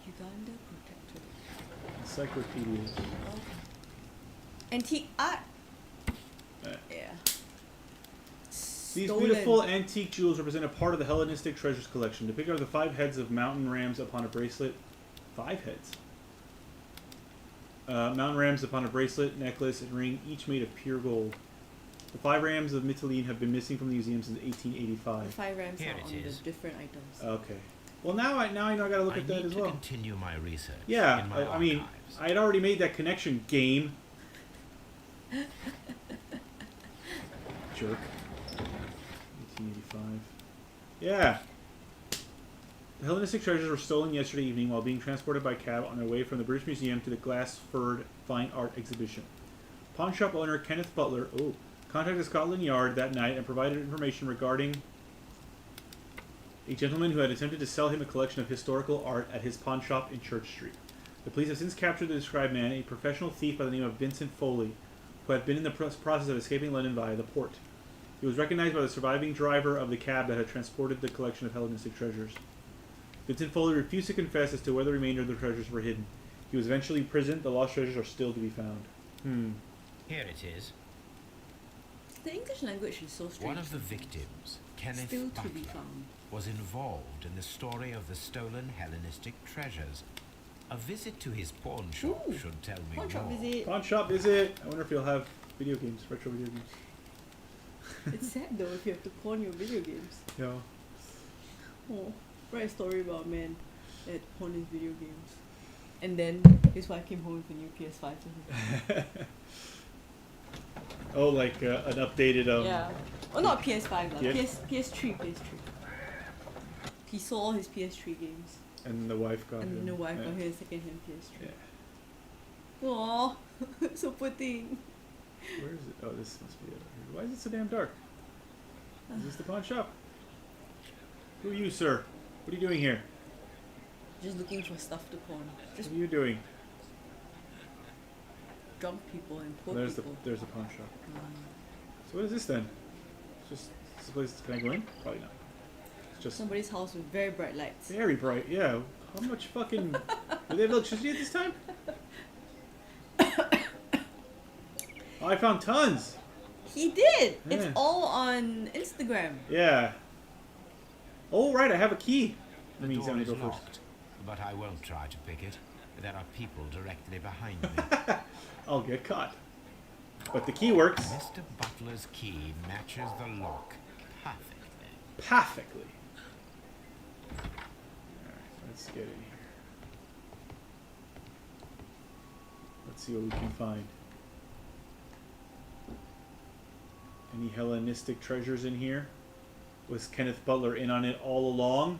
Uganda Protectorate. Encyclopedias. Okay. Antique art? Yeah. These Stolen. beautiful antique jewels represent a part of the Hellenistic treasures collection. Depicted are the 5 heads of mountain rams upon a bracelet. 5 heads? Mountain rams upon a bracelet, necklace, and ring, each made of pure gold. The 5 rams of Mytilene have been missing from the museum since The 1885. 5 rams Here are it on the is. different items. Okay. Well, now I know I gotta look I at that need as to well. continue my research. Yeah, in my I mean, archives. I had already made that connection, game. Jerk. 1885. Yeah. The Hellenistic treasures were stolen yesterday evening while being transported by cab on their way from the British Museum to the Glassford Fine Art Exhibition. Pawn shop owner Kenneth Butler contacted Scotland Yard that night and provided information regarding a gentleman who had attempted to sell him a collection of historical art at his pawn shop in Church Street. The police have since captured the described man, a professional thief by the name of Vincent Foley, who had been in the process of escaping London via the port. He was recognized by the surviving driver of the cab that had transported the collection of Hellenistic treasures. Vincent Foley refused to confess as to where the remainder of the treasures were hidden. He was eventually imprisoned. The lost treasures are still to be found. Here it is. The English language is so strange. One of the victims, Kenneth Still to be Butler, found. was involved in the story of the stolen Hellenistic treasures. A visit to his pawn shop Ooh, should tell me pawn shop more. visit. Pawn shop visit. I wonder if you'll have video games, retro video games. It's sad though if you have to pawn your video games. Yeah. Oh, write a story about a man that pawned his video games. And then his wife came home with a new PS5 to him. Oh, like an updated Yeah. Oh, not PS5 lah. Yeah. PS3. He sold all his PS3 games. And the wife got him. And the wife yeah. got him a second-hand PS3. Yeah. Aww, so poor thing. Where is it? Oh, this must be it. Why is it so damn dark? Is this the pawn shop? Who are you, sir? What are you doing here? Just looking for stuff to pawn. Just What are you doing? drunk people and poor There's people. there's the pawn shop. So what is this then? It's just this place. Can I go in? Probably not. It's just Somebody's house with very bright lights. very bright. Yeah. How much fucking? Do they have electricity at this time? Oh, I found tons. He did! It's Yeah. all on Instagram. Yeah. Oh right, I have a key. The That means I'm door gonna is go first. locked, but I won't try to pick it. There are people directly behind me. I'll get caught. But the key works Mr. Butler's key matches the lock perfectly. perfectly. Alright, let's get in here. Let's see what we can find. Any Hellenistic treasures in here? Was Kenneth Butler in on it all along?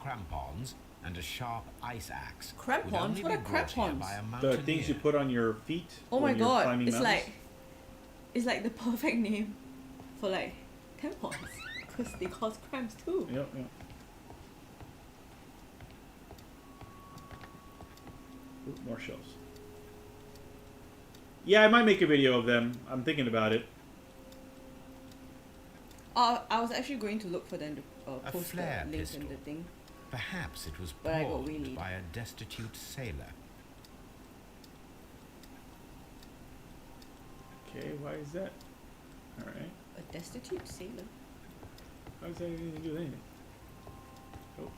Crampons and a sharp ice axe. Crampons? would only What be are brought here crampons? by a The things you mountaineer. put on your feet Oh my when you're god, climbing it's mountains? it's like the perfect name for like tampons. Because they cause cramps too. Yep, yep. Ooh, more shelves. Yeah, I might make a video of them. I'm thinking about it. I was actually going to look for them to A post the flare link pistol. in the thing. Perhaps it was But I got pawned wheelied. by a destitute sailor. Okay, why is that? Alright. A destitute sailor. How does that have anything to do with anything? Oh.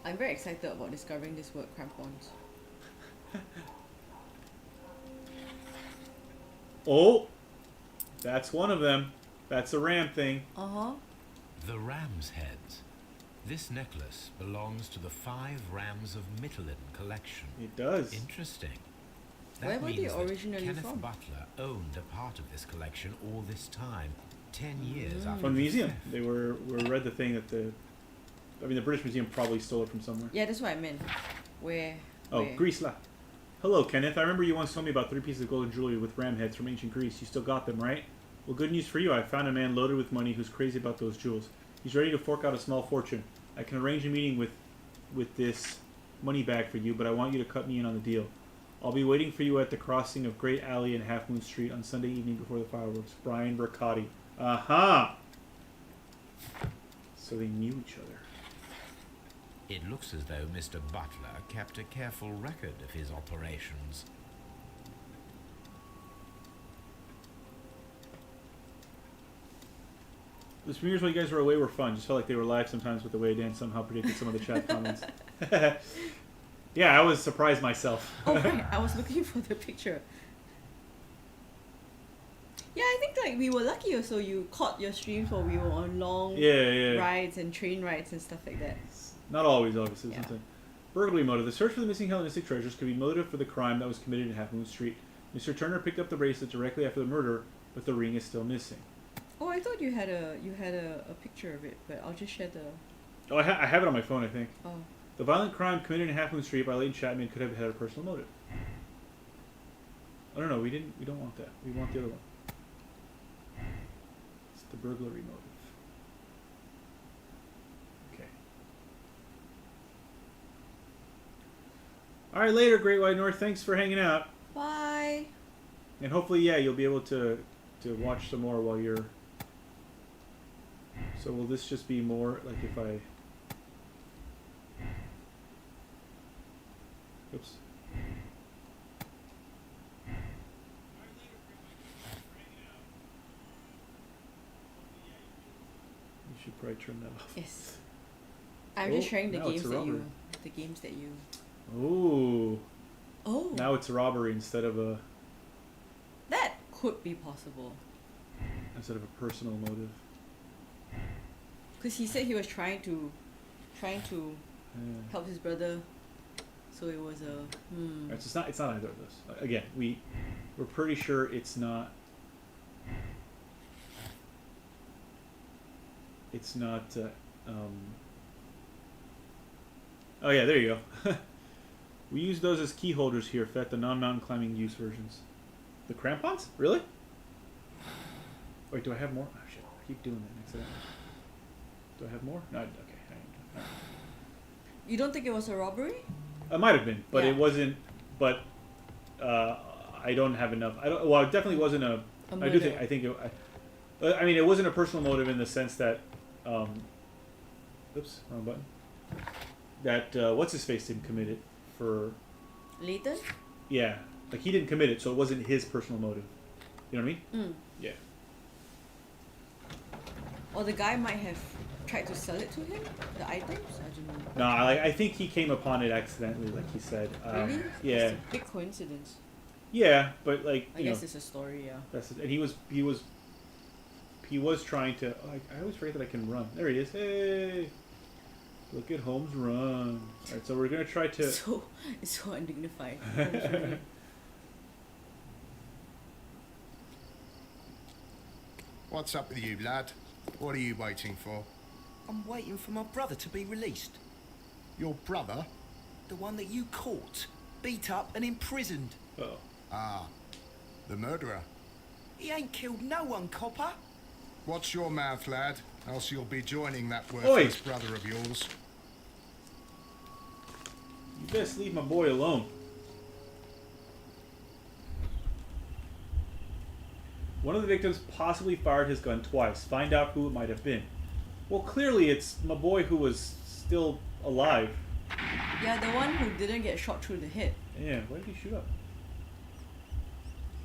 I'm very excited about discovering this word crampons. Oh! That's one of them. That's a ram thing. Uh-huh. The ram's heads. This necklace belongs to the 5 Rams of Mittelin collection. It does. Interesting. That Where were they means that originally Kenneth from? Butler owned a part of this collection all this time, 10 years after From the the museum. theft. They we read the thing that the British Museum probably stole it from somewhere. Yeah, that's what I meant. Where? Oh, where? Greece la. Hello, Kenneth. I remember you once told me about 3 pieces of golden jewelry with ram heads from ancient Greece. You still got them, right? Well, good news for you. I found a man loaded with money who's crazy about those jewels. He's ready to fork out a small fortune. I can arrange a meeting with this money bag for you, but I want you to cut me in on the deal. I'll be waiting for you at the crossing of Great Alley and Half Moon Street on Sunday evening before the fireworks. Brian Riccati. Aha! So they knew each other. It looks as though Mr. Butler kept a careful record of his operations. The premieres while you guys were away were fun. Just felt like they were live sometimes with the way Dan somehow predicted some of the chat comments. Yeah, I was surprised myself. Oh right, I was looking for the picture. Yeah, I think like we were lucky also. You caught your streams while we were on long Yeah. rides and train rides and stuff like that. Not always, obviously. Yeah. Sometimes. Burglary motive. The search for the missing Hellenistic treasures could be motive for the crime that was committed in Half Moon Street. Mr. Turner picked up the bracelet directly after the murder, but the ring is still missing. Oh, I thought you had a picture of it, but I'll just share the. Oh, I have it on my phone, I think. Oh. The violent crime committed in Half Moon Street by Leighton Chapman could have had a personal motive. I don't know. We don't want that. We want the other one. It's the burglary motive. Okay. All right, later, Great White North. Thanks for hanging out, Bye. and hopefully, yeah, you'll be able to watch some more while you're. So will this just be more like if I? Oops. You should probably turn that off. Yes. I'm just sharing now it's a robbery. the games that you. Ooh. Oh. Now it's a robbery instead of a That could be possible. personal motive. Because he said he was trying to Yeah. help his brother, so it was a. Right, so it's not either of those. Again, we're pretty sure it's not. It's not. Oh yeah, there you go. We use those as key holders here for the non-mountain climbing use versions. The crampons? Really? Wait, do I have more? Oh shit! I keep doing that accidentally. Do I have more? No. Okay. All right. You don't think it was a robbery? It might have been, but Yeah. it wasn't. But I don't have enough. I don't. Well, it definitely wasn't a. I do murder. think. I think. I mean, it wasn't a personal motive in the sense that. Oops, wrong button. That what's his face didn't commit it for. Leighton? Yeah, like he didn't commit it, so it wasn't his personal motive. You know what I mean? Yeah. Or the guy might have tried to sell it to him, the items? I don't know. No, I think he came upon it accidentally, like he said. Really? Yeah. It's a big coincidence. Yeah, but like I guess it's a story, yeah. That's it. And he was trying to. Oh, I always forget that I can run. There he is. Hey, look at Holmes run. All right, so we're gonna try to. It's so undignified. What's up with you, lad? What are you waiting for? I'm waiting for my brother to be released. Your brother? The one that you caught, beat up and imprisoned. Oh. Ah, the murderer. He ain't killed no one, copper. Watch your mouth, lad, else you'll be joining that Oi. worthless brother of yours. You best leave my boy alone. One of the victims possibly fired his gun twice. Find out who it might have been. Well, clearly it's my boy who was still alive. Yeah, the one who didn't get shot through the head. Yeah, why did he shoot up?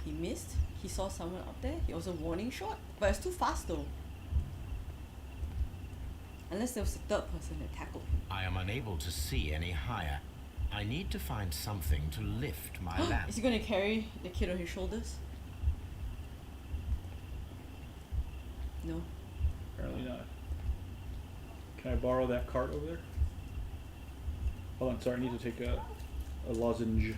He missed. He saw someone up there. It was a warning shot. But it's too fast though. Unless there was a third person that tackled him. I am unable to see any higher. I need to find something to lift my lamp. Is he going to carry the kid on his shoulders? No. Apparently not. Can I borrow that cart over there? Hold on, sorry, I need to take a lozenge.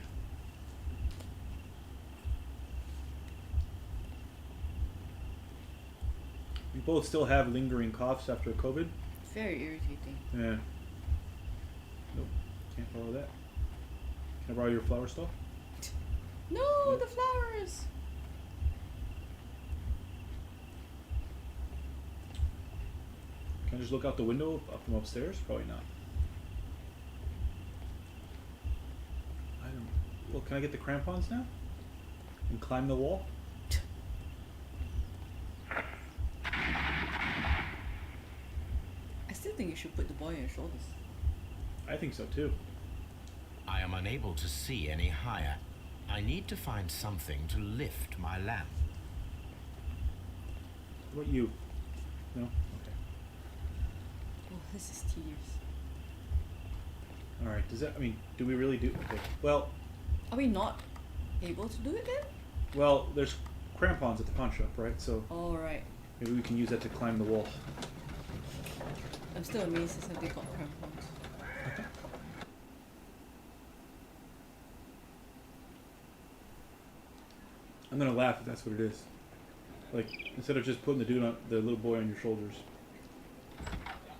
We both still have lingering coughs after COVID. Very irritating. Yeah. Nope, can't borrow that. Can I borrow your flower stuff? No, the flowers. Can I just look out the window up from upstairs? Probably not. I don't. Well, can I get the crampons now? And climb the wall? I still think you should put the boy on your shoulders. I think so too. I am unable to see any higher. I need to find something to lift my lamp. What about you? No? Okay. Oh, this is tedious. Alright, does that, I mean, do we really do, okay. Well, Are we not able to do it then? well, there's crampons at the pawn shop, right? So Alright. maybe we can use that to climb the wall. I'm still amazed at something called crampons. I'm gonna laugh if that's what it is. Like, instead of just putting the dude on, the little boy on your shoulders,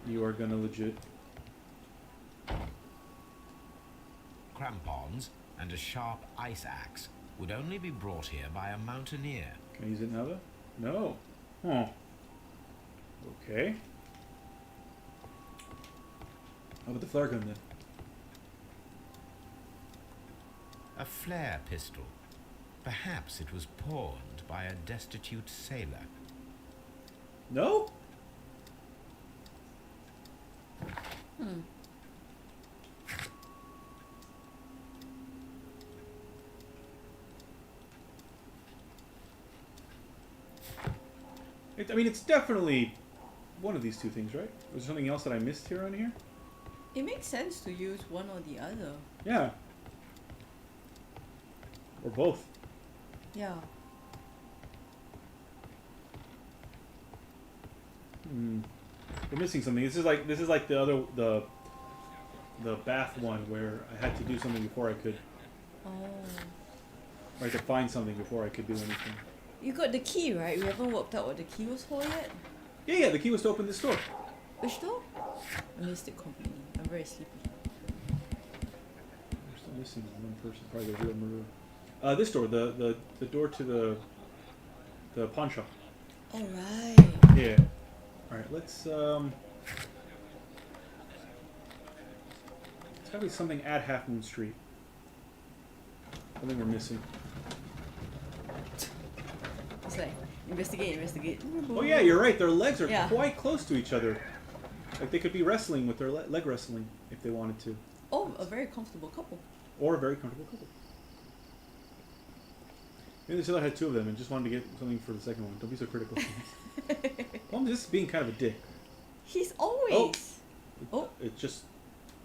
you are gonna legit. Crampons and a sharp ice axe would only be brought here by a mountaineer. Can I use it now though? No. Huh. Okay. How about the flare gun then? A flare pistol. Perhaps it was pawned by a destitute sailor. No? I mean, it's definitely one of these two things, right? Was there something else that I missed here on here? It makes sense to use one or the other. Yeah. Or both. Yeah. We're missing something. This is like the bath one where I had to do something before I could. Oh. Or I had to find something before I could do anything. You got the key, right? We haven't worked out what the key was for yet. Yeah, the key was to open this door. Which door? I missed it completely. I'm very sleepy. We're still missing one person, probably the real murderer. This door, the door to the pawn shop. Oh right. Yeah. All right, let's There's gotta be something at Half Moon Street. Something we're missing. It's like investigate. Oh yeah, you're right. Their legs are Yeah. quite close to each other. Like they could be wrestling with their leg wrestling if they wanted to, Oh, a very comfortable couple. or a very comfortable couple. Maybe this other had two of them and just wanted to get something for the second one. Don't be so critical. Holmes is being kind of a dick. He's always It's just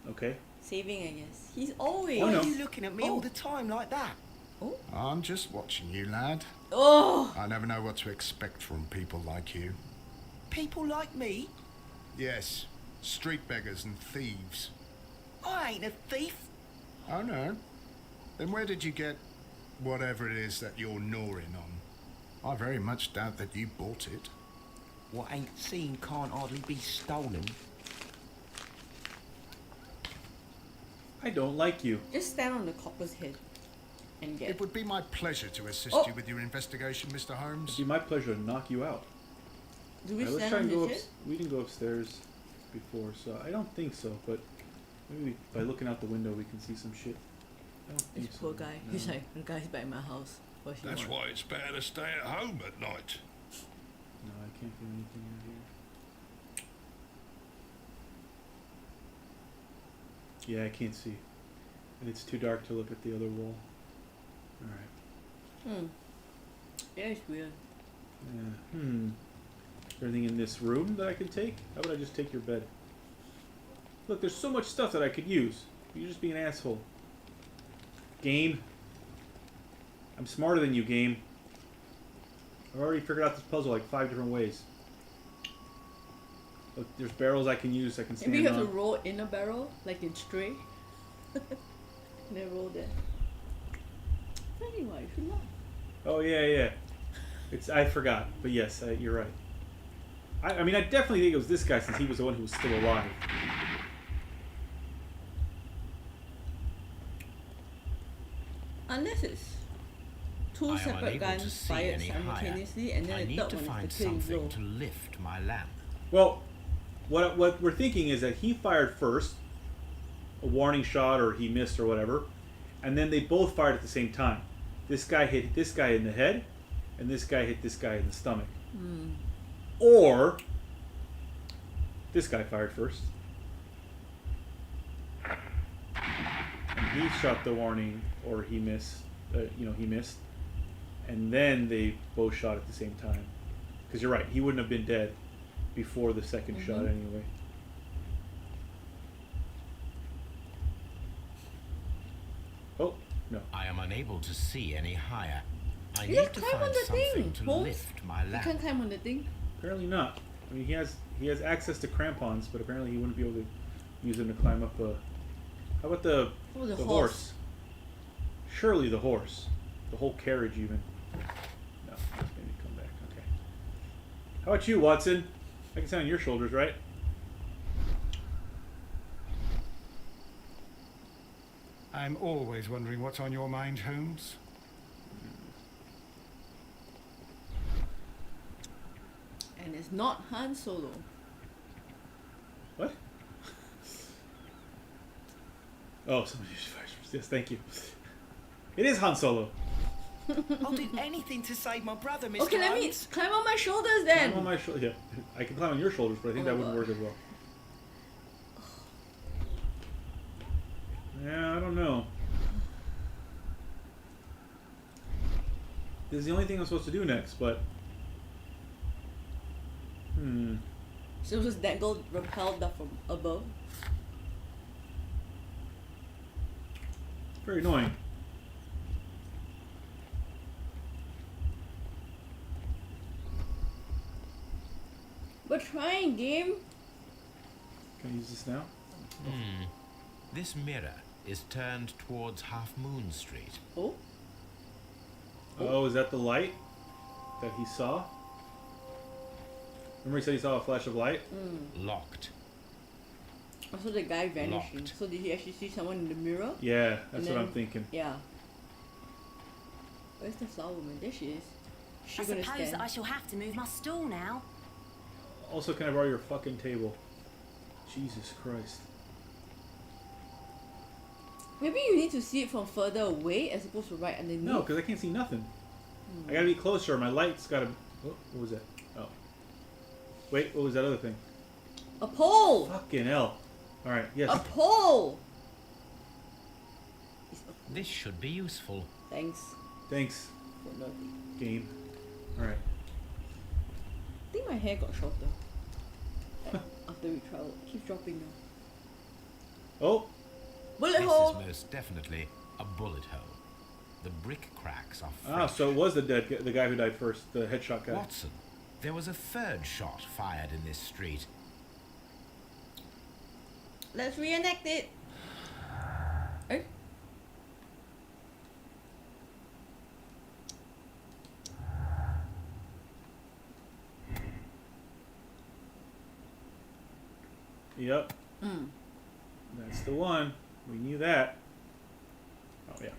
okay. saving, I guess. He's always. Oh, Why no. are you looking at me all the time like that? I'm just watching you, lad. Oh. I never know what to expect from people like you. People like me? Yes, street beggars and thieves. I ain't a thief. Oh no. Then where did you get whatever it is that you're gnawing on? I very much doubt that you bought it. What ain't seen can't hardly be stolen. I don't like you. Just stand on the copper's head and get. It would be my pleasure to assist Oh. you with your investigation, Mr. Holmes. It'd be my pleasure to knock you out. Do we Alright, let's stand try on and go his head? We didn't go upstairs before, so I don't think so. But maybe by looking out the window we can see some shit. I don't think This so. poor guy. No. He's like, the guy's back in my house. What she That's want? why it's better to stay at home at night. No, I can't do anything out here. Yeah, I can't see. And it's too dark to look at the other wall. Alright. Yeah, it's weird. Yeah. Is there anything in this room that I can take? How about I just take your bed? Look, there's so much stuff that I could use. You're just being an asshole. Game. I'm smarter than you, game. I've already figured out this puzzle like 5 different ways. Look, there's barrels I can use. I can stand Maybe you have on. to roll in a barrel, like in Stray. Then roll there. Anyway, if you like. Oh yeah. I forgot, but yes, you're right. I mean, I definitely think it was this guy since he was the one who was still alive. Unless it's two I am separate unable to guns see fired any higher. simultaneously, and then I the need third to one find is the killing blow. something to lift my lamp. Well, what we're thinking is that he fired first, a warning shot, or he missed, or whatever, and then they both fired at the same time. This guy hit this guy in the head, and this guy hit this guy in the stomach. Or this guy fired first, and he shot the warning, or he missed. He missed, and then they both shot at the same time. Because you're right, he wouldn't have been dead before the second shot anyway. Oh, no. I am unable to see any higher. I You need just to climb on find the something thing, to Holmes. lift my You lamp. can't climb on the thing. Apparently not. I mean, he has access to crampons, but apparently he wouldn't be able to use them to climb up a... How about the The horse? Surely the horse. The whole carriage even. No, let's maybe come back. Okay. How about you, Watson? I can stand on your shoulders, right? I'm always wondering what's on your mind, Holmes. And it's not Han Solo. What? Oh, somebody just fired first. Yes, thank you. It is Han Solo. I'll do anything to save my brother, Mr. Okay, let me Holmes. climb on my shoulders then. Climb on my shoulder. Yeah, I can climb on your shoulders, but I think Oh that my wouldn't God. work as well. Yeah, I don't know. This is the only thing I'm supposed to do next, but... So was dangled, repelled up from above. Very annoying. We're trying, game. Can I use this now? This mirror is turned towards Half Moon Street. Oh, Oh, is that the light that he saw? Remember he said he saw a flash of light? Locked. also the guy vanishing. Locked. So did he actually see someone in the mirror? Yeah, that's And what I'm then- thinking. Yeah. Where's the flower woman? There she is. She I gonna suppose stand. I shall have to move my stool now. Also, can I borrow your fucking table? Jesus Christ. Maybe you need to see it from further away as opposed to right underneath. No, because I can't see nothing. I gotta be closer. My light's gotta... Oh, what was that? Oh. Wait, what was that other thing? A pole! Fucking hell. Alright, yes. A pole! This should be useful. Thanks Thanks, for nothing. game. Alright. I think my hair got shorter. After we traveled. Keeps dropping now. Oh! Bullet This hole! is most definitely a bullet hole. The brick cracks are fresh. Ah, so it was the guy who died first, the headshot guy. Watson, there was a third shot fired in this street. Let's reenact it! Eh? Yep. That's the one. We knew that. Oh, yeah.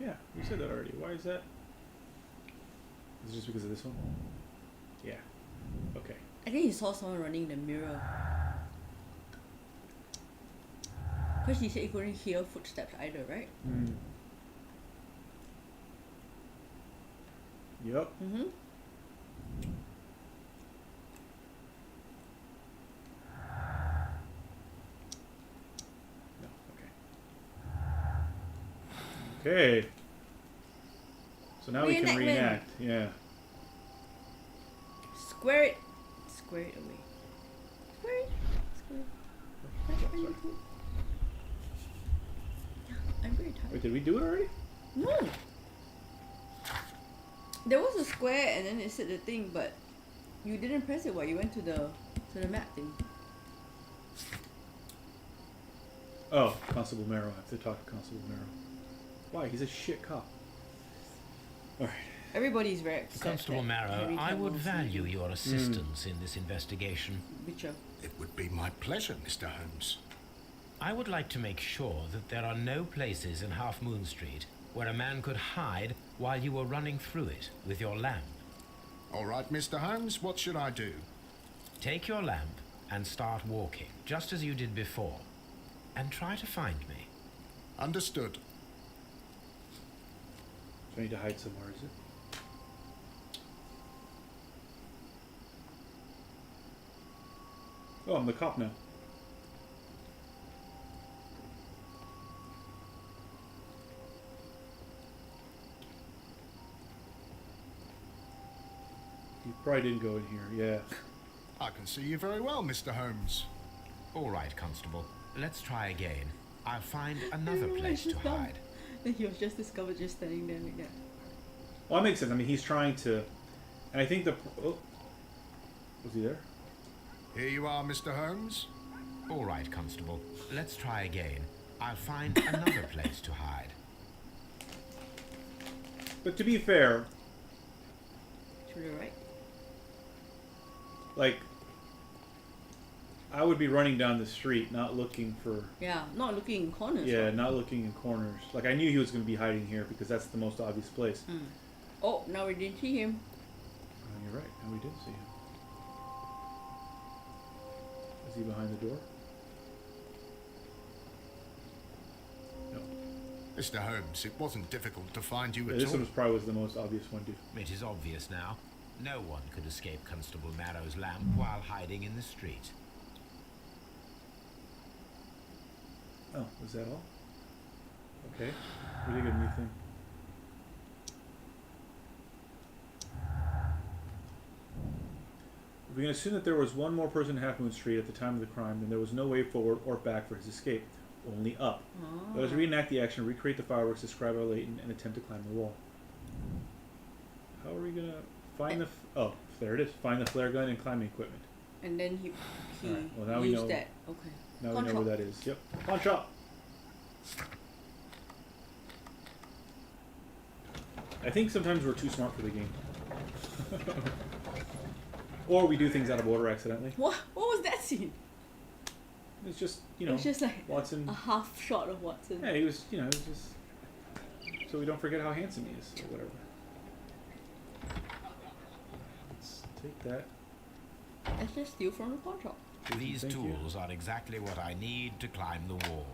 Yeah, you said that already. Why is that? Is it just because of this one? Yeah. Okay. I think he saw someone running in the mirror. Because he said he couldn't hear footsteps either, right? Yep. Mm-hmm. No. Okay. Okay. So now we can Reenactment. reenact. Yeah. Square it. Square it away. Square it. Square it. Sorry. I'm very tired. Wait, did we do it already? No. There was a square and then it said the thing, but you didn't press it while you went to the map thing. Oh, Constable Marrow. I have to talk to Constable Marrow. Why? He's a shit cop. Alright. Everybody's very upset. Constable that Marrow, Harry I would Cavill value sees your assistance in this investigation. Witcher. It would be my pleasure, Mr. Holmes. I would like to make sure that there are no places in Half Moon Street where a man could hide while you were running through it with your lamp. All right, Mr. Holmes, what should I do? Take your lamp and start walking, just as you did before, and try to find me. Understood. So I need to hide somewhere, is it? Oh, I'm the cop now. You probably didn't go in here, yeah. I can see you very well, Mr. Holmes. All right, Constable. Let's try again. I'll find another place to hide. Then he was just discovered just standing there like that. Well, that makes sense. I mean, he's trying to... And I think the... Oh. Was he there? Here you are, Mr. Holmes. All right, Constable. Let's try again. I'll find another place to hide. But to be fair, To the right. like... I would be running down the street, not looking for... Yeah, not looking in corners. Yeah, right? not looking in corners. Like, I knew he was going to be hiding here because that's the most obvious place. Oh, now we didn't see him. Oh, you're right. And we did see him. Is he behind the door? No. Mr. Holmes, it wasn't difficult to find you Yeah, at this all. one was probably the most obvious one, dude. It is obvious now. No one could escape Constable Marrow's lamp while hiding in the street. Oh, was that all? Okay. We did get a new thing. If we can assume that there was one more person in Half Moon Street at the time of the crime, then there was no way forward or back for his escape. Only up. Let us reenact the action, recreate the fireworks described by Leighton, and attempt to climb the wall. How are we gonna find the... oh, there it is. Find the flare gun and climbing equipment. And then he Alright, well, now we used know- that. Okay. Now Pawn we know shop. where that is. Yep. Pawn shop! I think sometimes we're too smart for the game. Or we do things out of order accidentally. What was that scene? It's just, you It know, was just like Watson... a half shot of Watson. Yeah, he was, you know, it was just... so we don't forget how handsome he is, or whatever. Let's take that. Let's just steal from the pawn shop. These Thank you. tools are exactly what I need to climb the wall.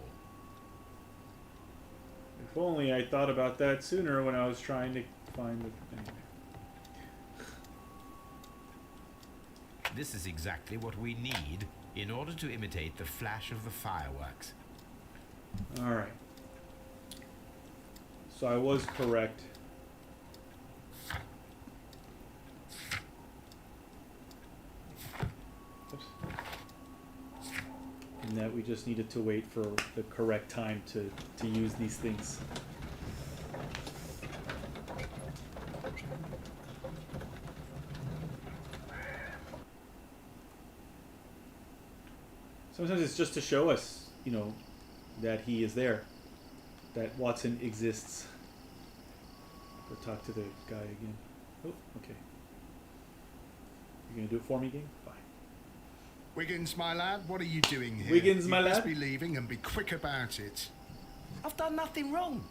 If only I thought about that sooner when I was trying to find the... anyway. This is exactly what we need in order to imitate the flash of the fireworks. Alright. So I was correct. Oops. And that we just needed to wait for the correct time to use these things. Sometimes it's just to show us, you know, that he is there. That Watson exists. Go talk to the guy again. Oh, okay. You gonna do it for me, gang? Fine. Wiggins, my lad, what are you doing here? Wiggins, my you lad? must be leaving and be quick about it. I've done nothing wrong.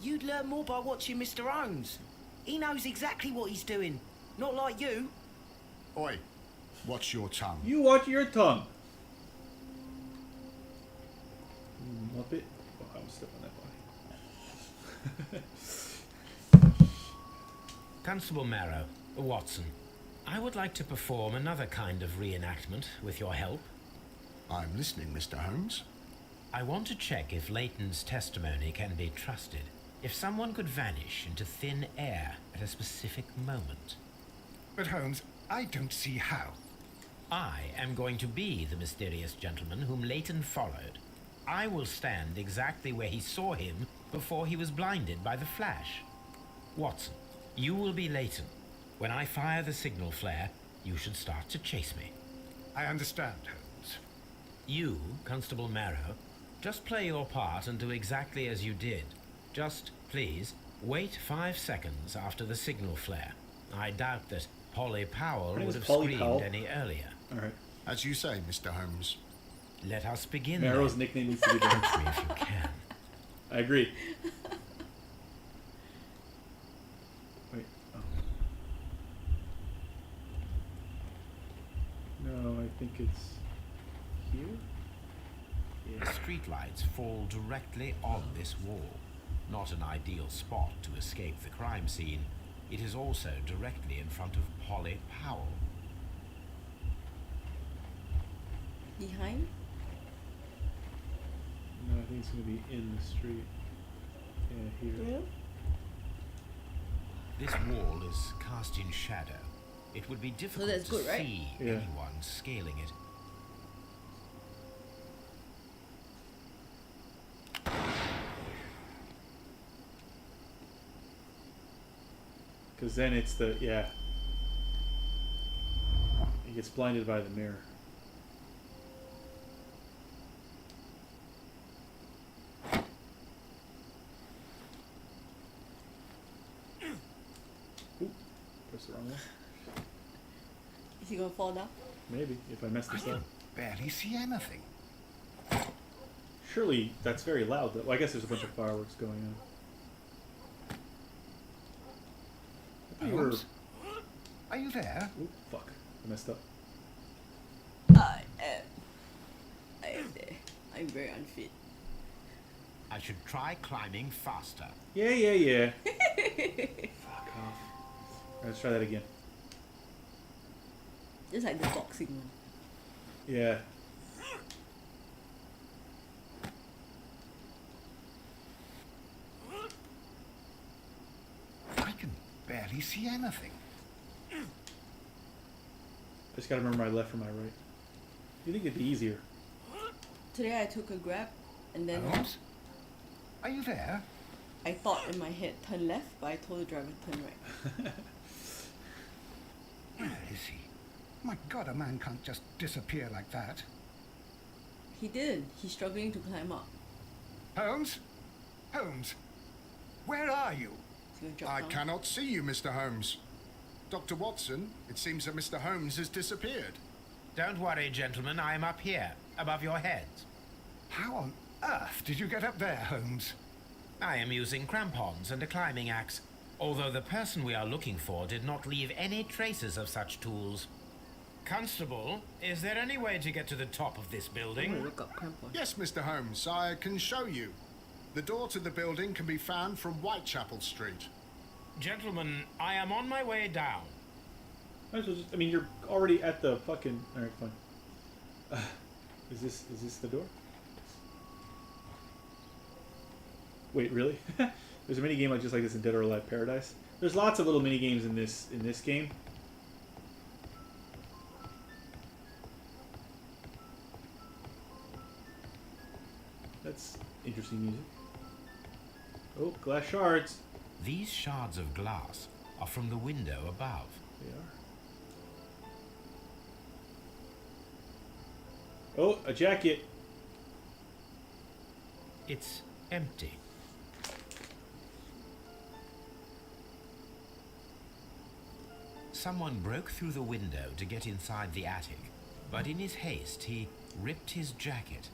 You'd learn more by watching Mr. Holmes. He knows exactly what he's doing. Not like you. Oi, watch your tongue. You watch your tongue. Muppet. Oh, I was step on that body. Constable Marrow, Watson, I would like to perform another kind of reenactment with your help. I'm listening, Mr. Holmes. I want to check if Leighton's testimony can be trusted. If someone could vanish into thin air at a specific moment. But Holmes, I don't see how. I am going to be the mysterious gentleman whom Leighton followed. I will stand exactly where he saw him before he was blinded by the flash. Watson, you will be Leighton. When I fire the signal flare, you should start to chase me. I understand, Holmes. You, Constable Marrow, just play your part and do exactly as you did. Just, please, wait 5 seconds after the signal flare. I doubt that Polly Powell Her name would is have Polly screamed Powell. any earlier. Alright. As you say, Mr. Holmes. Let us begin. Marrow's then. nickname needs to be there. Catch me if you can. I agree. Wait. Oh. No, I think it's here? The streetlights fall directly on this wall. Not an ideal spot to escape the crime scene. It is also directly in front of Polly Powell. Behind? No, I think it's going to be in the street. Yeah, here. Yeah. This wall is cast in shadow. It would be difficult that's to good, right? see Yeah. anyone scaling it. Because then it's the, yeah. He gets blinded by the mirror. Oop, press the wrong one. Is he gonna fall down? Maybe, if I mess I this can up. barely see anything. Surely that's very loud, though. Well, I guess there's a bunch of fireworks going on. I thought you were... Holmes? Are you there? Oop, fuck. I messed up. I am there. I'm very unfit. I should try climbing faster. Yeah, yeah, yeah. Fuck off. Alright, let's try that again. Just like the boxing one. Yeah. I can barely see anything. just gotta remember my left from my right. You think it'd be easier? Today I took a Grab, and then Holmes? Are you there? I thought in my head turn left, but I told the driver turn right. Where is he? My God, a man can't just disappear like that. He didn't. He's struggling to climb up. Holmes? Holmes? Where are you? He's gonna drop I down. cannot see you, Mr. Holmes. Dr. Watson, it seems that Mr. Holmes has disappeared. Don't worry, gentlemen, I am up here, above your heads. How on earth did you get up there, Holmes? I am using crampons and a climbing axe, although the person we are looking for did not leave any traces of such tools. Constable, is there any way to get to the top of this Oh, building? look up crampon. Yes, Mr. Holmes, I can show you. The door to the building can be found from Whitechapel Street. Gentlemen, I am on my way down. Might as well just, I mean, you're already at the fucking. All right, fine. Is this the door? Wait, really? There's a mini game just like this in Dead or Alive Paradise. There's lots of little mini games in this game. That's interesting music. Oh, glass shards. These shards of glass are from the window above. They are. Oh, a jacket. It's empty. Someone broke through the window to get inside the attic, but in his haste he ripped his jacket.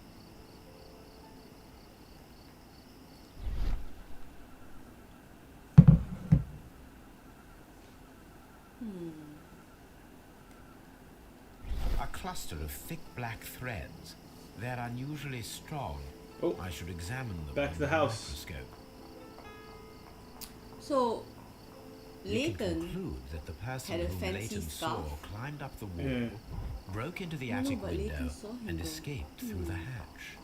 A cluster of thick black threads. They're unusually strong. Oh, I should examine them back to the under a house. microscope. So, You can Leighton conclude that the person had a whom fancy Leighton saw scarf. climbed up the wall, Yeah. broke into the No, attic but Leighton window, saw him and though. escaped through the hatch.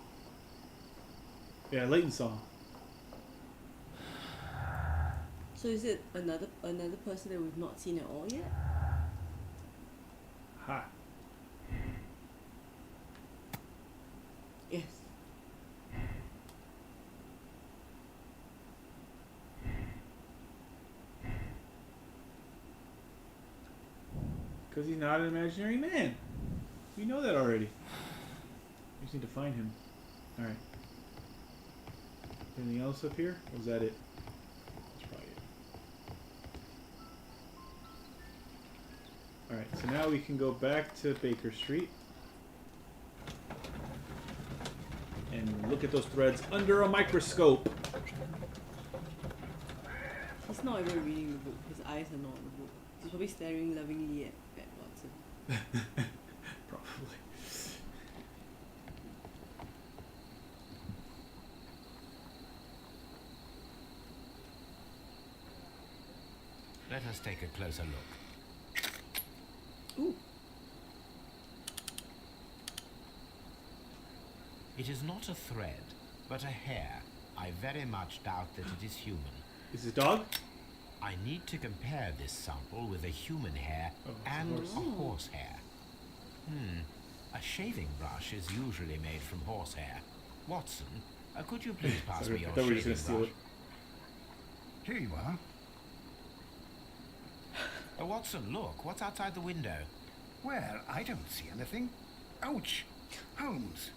Yeah, Leighton saw. So is it another person that we've not seen at all yet? Ha. Yes. Because he's not an imaginary man. We know that already. We just need to find him. Alright. Anything else up here? Or was that it? That's probably it. Alright, so now we can go back to Baker Street. And look at those threads under a microscope. He's not even reading the book. His eyes are not on the book. He's probably staring lovingly at Watson. Probably. Let us take a closer look. Ooh. It is not a thread, but a hair. I very much doubt that it is human. Is this dog? I need to compare this sample with a human hair Oh, it's a and horse. a horse hair. A shaving brush is usually made from horsehair. Watson, could you please pass Sorry, me I your thought we were just shaving gonna brush? steal Here you are. Watson, look, what's outside the window? Well, I don't see anything. Ouch! Holmes!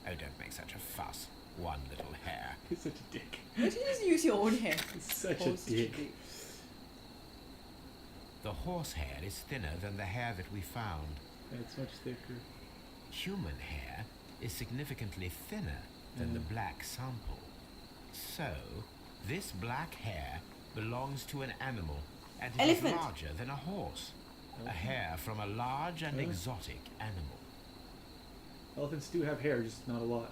Oh, don't make such a fuss. One little hair. He's such a dick. Why don't you just use your own hair? He's such Oh, a dick. The horsehair is thinner than the hair that we found. It's much thicker. Human hair is significantly thinner than the black sample. So, this black hair belongs to an animal, and it is Elephant. larger than a horse. A hair from a large and exotic animal. Elephants do have hair, just not a lot.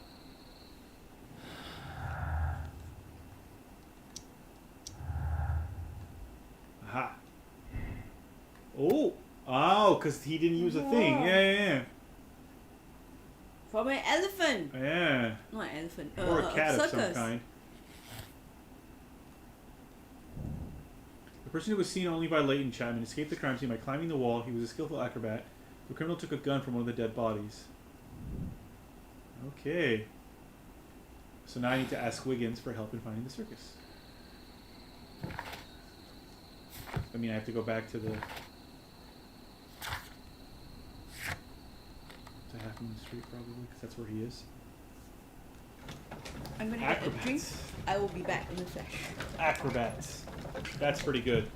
Aha. Oh, because he didn't use a thing. Yeah. From an elephant. Yeah. Not an elephant. Or a cat of some circus. kind. The person who was seen only by Leighton Chapman escaped the crime scene by climbing the wall. He was a skillful acrobat. The criminal took a gun from one of the dead bodies. Okay. So now I need to ask Wiggins for help in finding the circus. I mean, I have to go back to Half Moon Street probably, because that's where he is. I'm gonna get a drink. Acrobats. I will be back in a flash. Acrobats. That's pretty good.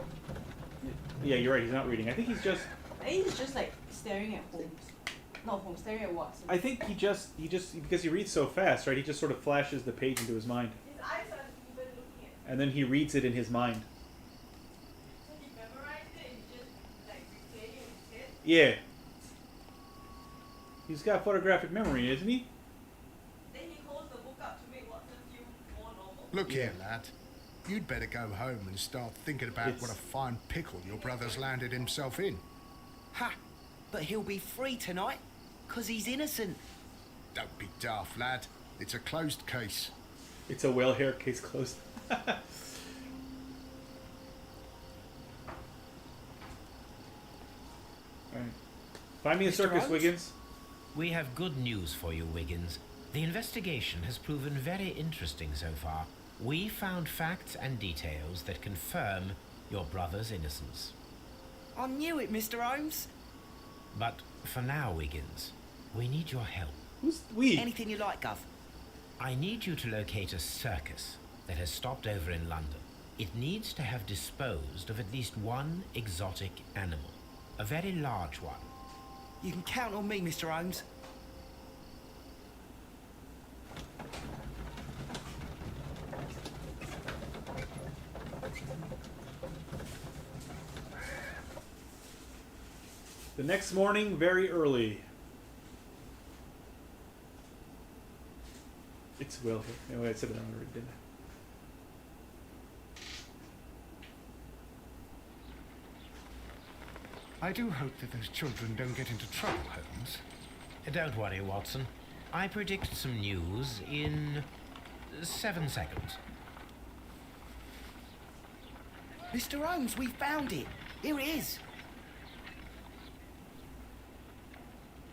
Yeah, you're right. He's not reading. I think he's just. I think he's just like staring at Holmes. Not Holmes, staring at Watson. I think he just because he reads so fast, right? He just sort of flashes the page into his mind, His eyes aren't even looking at it. and then he reads it in his mind. So he memorized it and just like replaying it in his head. Yeah. He's got photographic memory, isn't he? Then he holds the book up to make Watson feel more normal. Look here, lad. You'd better go home and start thinking about It's- what a fine pickle your brother's landed himself in. Ha! But he'll be free tonight, 'cause he's innocent. Don't be daft, lad. It's a closed case. It's a whale hair case closed. Alright. Find me a Mr. circus, Holmes? Wiggins. We have good news for you, Wiggins. The investigation has proven very interesting so far. We found facts and details that confirm your brother's innocence. I knew it, Mr. Holmes. But for now, Wiggins, we need your help. Who's we? Anything you like, Gov. I need you to locate a circus that has stopped over in London. It needs to have disposed of at least one exotic animal, a very large one. You can count on me, Mr. Holmes. The next morning, very early. It's Will here. Anyway, I said it already, didn't I? I do hope that those children don't get into trouble, Holmes. Don't worry, Watson. I predict some news in 7 seconds. Mr. Holmes, we found it. Here it is.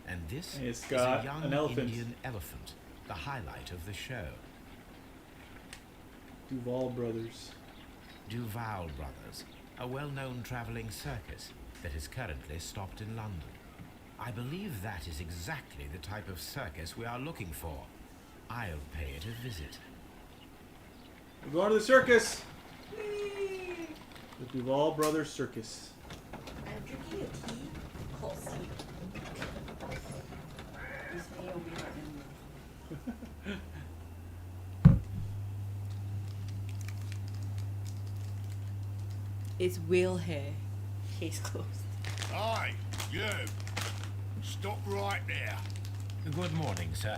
And this It's is got a young an elephant. Indian elephant, the highlight of the show. Duval Brothers. Duval Brothers, a well-known traveling circus that is currently stopped in London. I believe that is exactly the type of circus we are looking for. I'll pay it a visit. We're going to the circus! The Duval Brothers Circus. I'm drinking a tea called Sleep. This may or may not remember. It's whale hair. Case closed. Hey, you! Stop right there. Good morning, sir.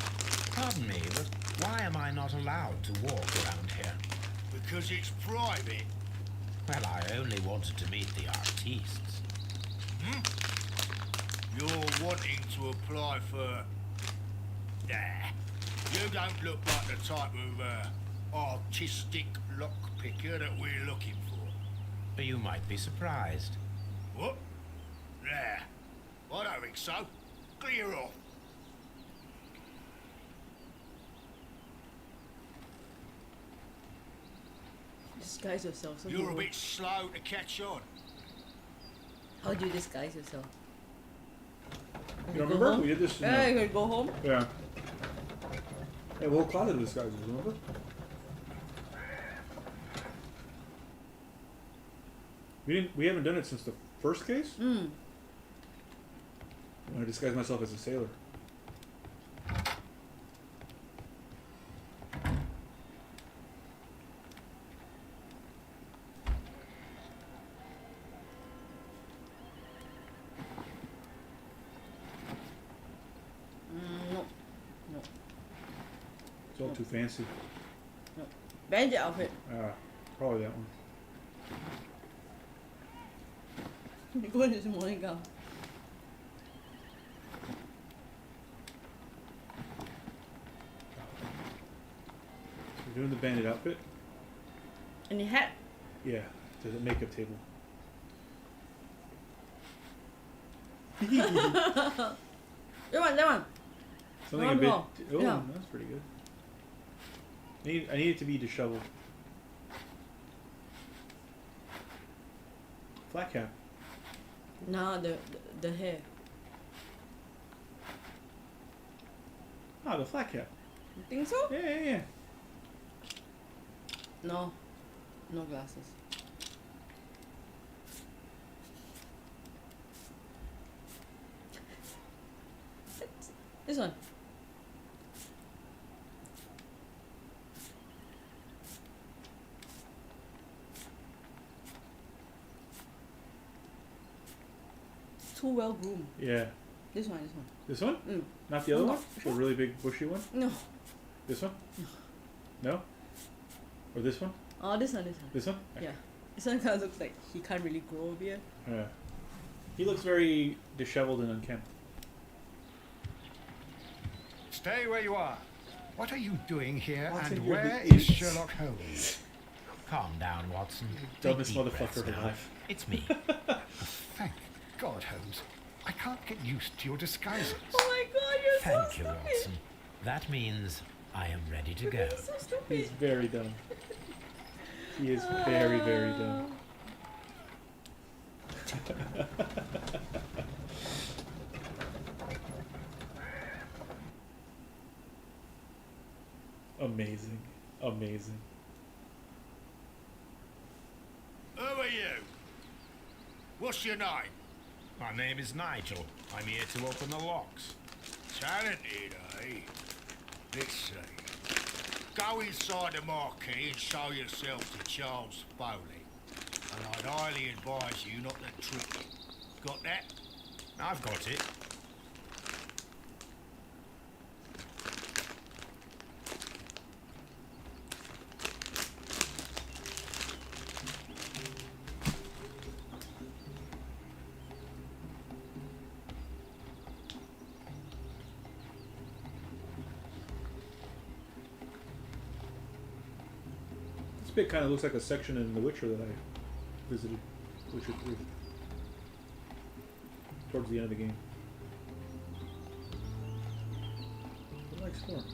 Pardon me, but why am I not allowed to walk around here? Because it's private. Well, I only wanted to meet the artistes. You're wanting to apply for... Nah. You don't look like the type of artistic lockpicker that we're looking for. You might be surprised. What? Nah. I don't think so. Clear off. Disguise yourself. Some You're a people- bit slow to catch on. How do you disguise yourself? You Go remember? home? We did this. Yeah, you can go home. Yeah. Hey, we'll cloud the disguises, remember? We haven't done it since the first case? Mm. I want to disguise myself as a sailor. No. No. It's all too fancy. No. Bandit outfit. Probably that one. Go in this morning gown. So we're doing the bandit outfit. And your hat. Yeah, to the makeup table. That one. Something One a bit. more. Oh, Yeah. that's pretty good. I need it to be disheveled. Flat cap. Nah, the hair. Ah, the flat cap. You think so? Yeah. No. No glasses. This one. Too well groomed. Yeah. This one. This one? Mm. Not the other No. one? The really big bushy one? No. This one? No? Or this one? Oh, this one. This one? Yeah. This one kind of looks like he can't really grow a beard. Yeah. He looks very disheveled and unkempt. Stay where you are. What are you doing here, What's in and your where big is boots? Sherlock Holmes? Calm down, Watson. Dumbest Take deep motherfucker breaths now. alive. It's me. Thank God, Holmes. I can't get used to your disguises. Oh my god, you're Thank so you, stupid. Watson. That means I am ready to go. You're so stupid. He's very dumb. He is very, very dumb. Amazing. Amazing. Who are you? What's your name? My name is Nigel. I'm here to open the locks. Talented, eh? Let's see. Go inside the marquee and show yourself to Charles Foley. And I'd highly advise you not to trick him. Got that? I've got it. This bit kind of looks like a section in The Witcher that I visited. Witcher 3. Towards the end of the game. What am I exploring?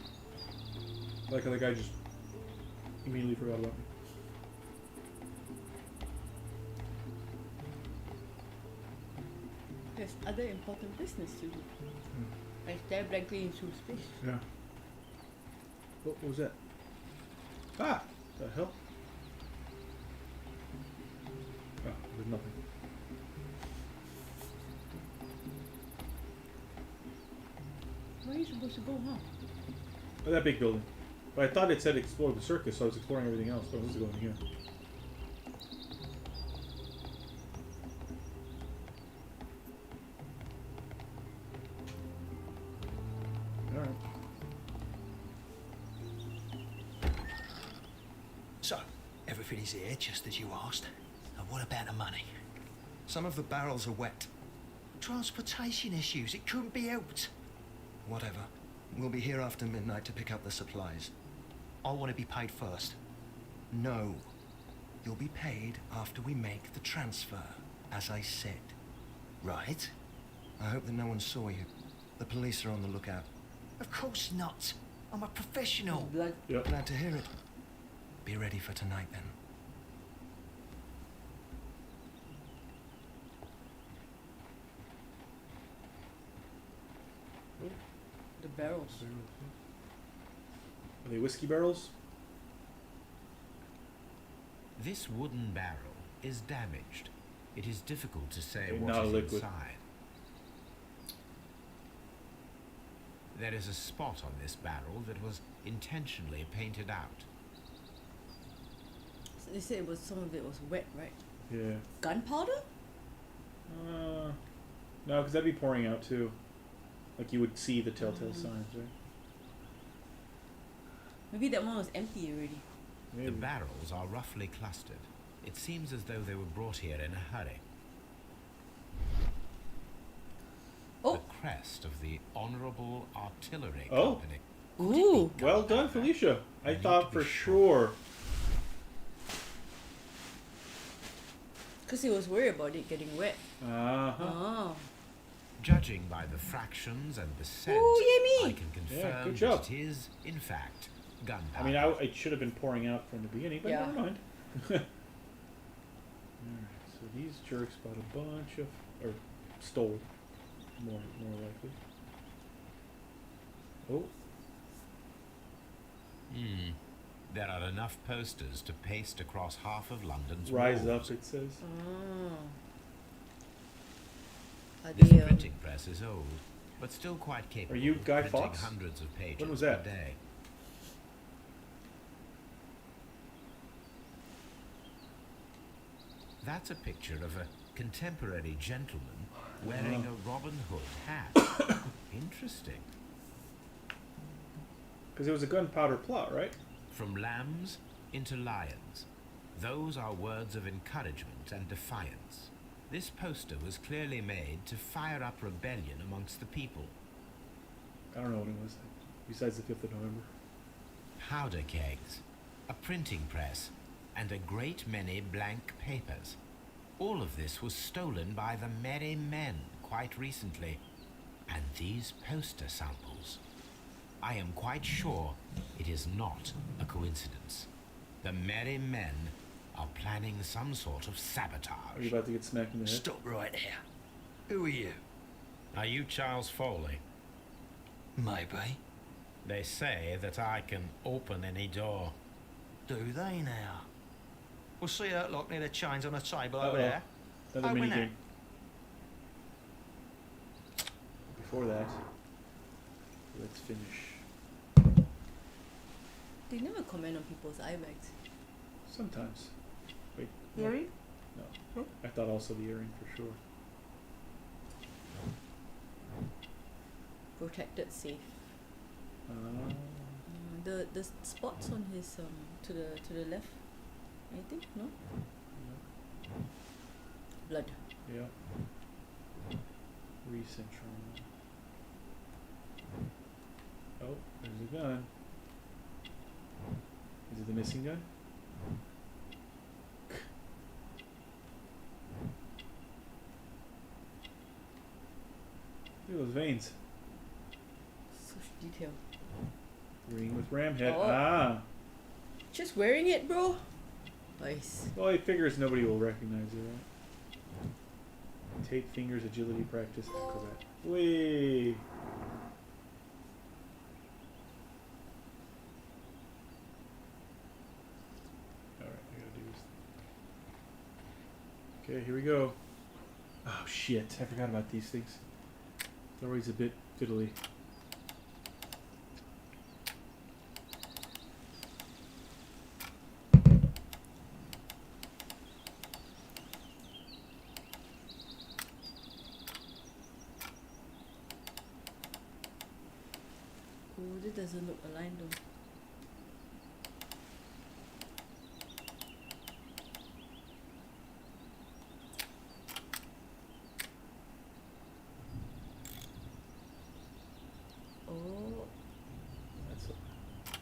I like how the guy just immediately forgot about me. There's other important business to do. I stare blankly into space. Yeah. What was that? Ah! The hell? Oh, there's nothing. Where are you supposed to go, huh? Oh, that big building. But I thought it said explore the circus, so I was exploring everything else. So I was going here. Alright. So, everything is here just as you asked. And what about the money? Some of the barrels are wet. Transportation issues, it couldn't be helped. Whatever. We'll be here after midnight to pick up the supplies. I want to be paid first. No. You'll be paid after we make the transfer, as I said. Right? I hope that no one saw you. The police are on the lookout. Of course not. I'm a professional. Blood. Yep. Glad to hear it. Be ready for tonight, then. The barrels. Are they whiskey barrels? This wooden barrel is damaged. It is difficult to say Okay, what not is a liquid. inside. There is a spot on this barrel that was intentionally painted out. So they said some of it was wet, right? Yeah. Gunpowder? No, because that'd be pouring out too. Like you would see the telltale signs, right? Maybe that one was empty already. Maybe. The barrels are roughly clustered. It seems as though they were brought here in a hurry. Oh. The crest of the Honourable Artillery Oh. Company. Ooh. Well done, Felicia. I need thought to be for sure. Because he was worried about it getting wet. Uh-huh. Oh. Judging by the fractions and the scent, Ooh, yay I me! can Yeah, confirm good job. that it is, in fact, gunpowder. I mean, it should have been pouring out from the beginning, but Yeah. never mind. Alright, so these jerks bought a bunch of, or stole, more likely. Oh, There are enough posters to paste across half of London's rise walls. up, it says. Oh. Are This they, printing press is old, but still quite capable you of Guy printing Fawkes? hundreds of pages When was per that? day. That's a picture of a contemporary gentleman wearing a Robin Hood hat. Interesting. Because it was a gunpowder plot, right? From lambs into lions. Those are words of encouragement and defiance. This poster was clearly made to fire up rebellion amongst the people. I don't know what it was, besides the 5th of November. Powder kegs, a printing press, and a great many blank papers. All of this was stolen by the Merry Men quite recently. And these poster samples. I am quite sure it is not a coincidence. The Merry Men are planning some sort of Are you sabotage. about to get smacked in the head? Stop right there. Who are you? Are you Charles Foley? Maybe. They say that I can open any door. Do they now? We'll see that lock near the chains on the table Uh-oh. over there. Another Open mini that. game. Before that, let's finish. They never comment on people's eye bags. Sometimes. Wait. no. Earring? No. I thought also the earring for sure. Protected safe. Uh, The spots on his to the left. Anything? No? Blood. yeah. Recentron. Oh, there's a gun. Is it the missing gun? Look at those veins. Such detail. Ring with ram head. Oh. Ah. Just wearing it, bro. Nice. Well, he figures nobody will recognize it, right? Tape fingers agility practice. Acrobat. Whee! Alright, I gotta do this. Okay, here we go. Oh shit, I forgot about these things. They're always a bit fiddly. Oh, this doesn't look aligned though. Oh, That's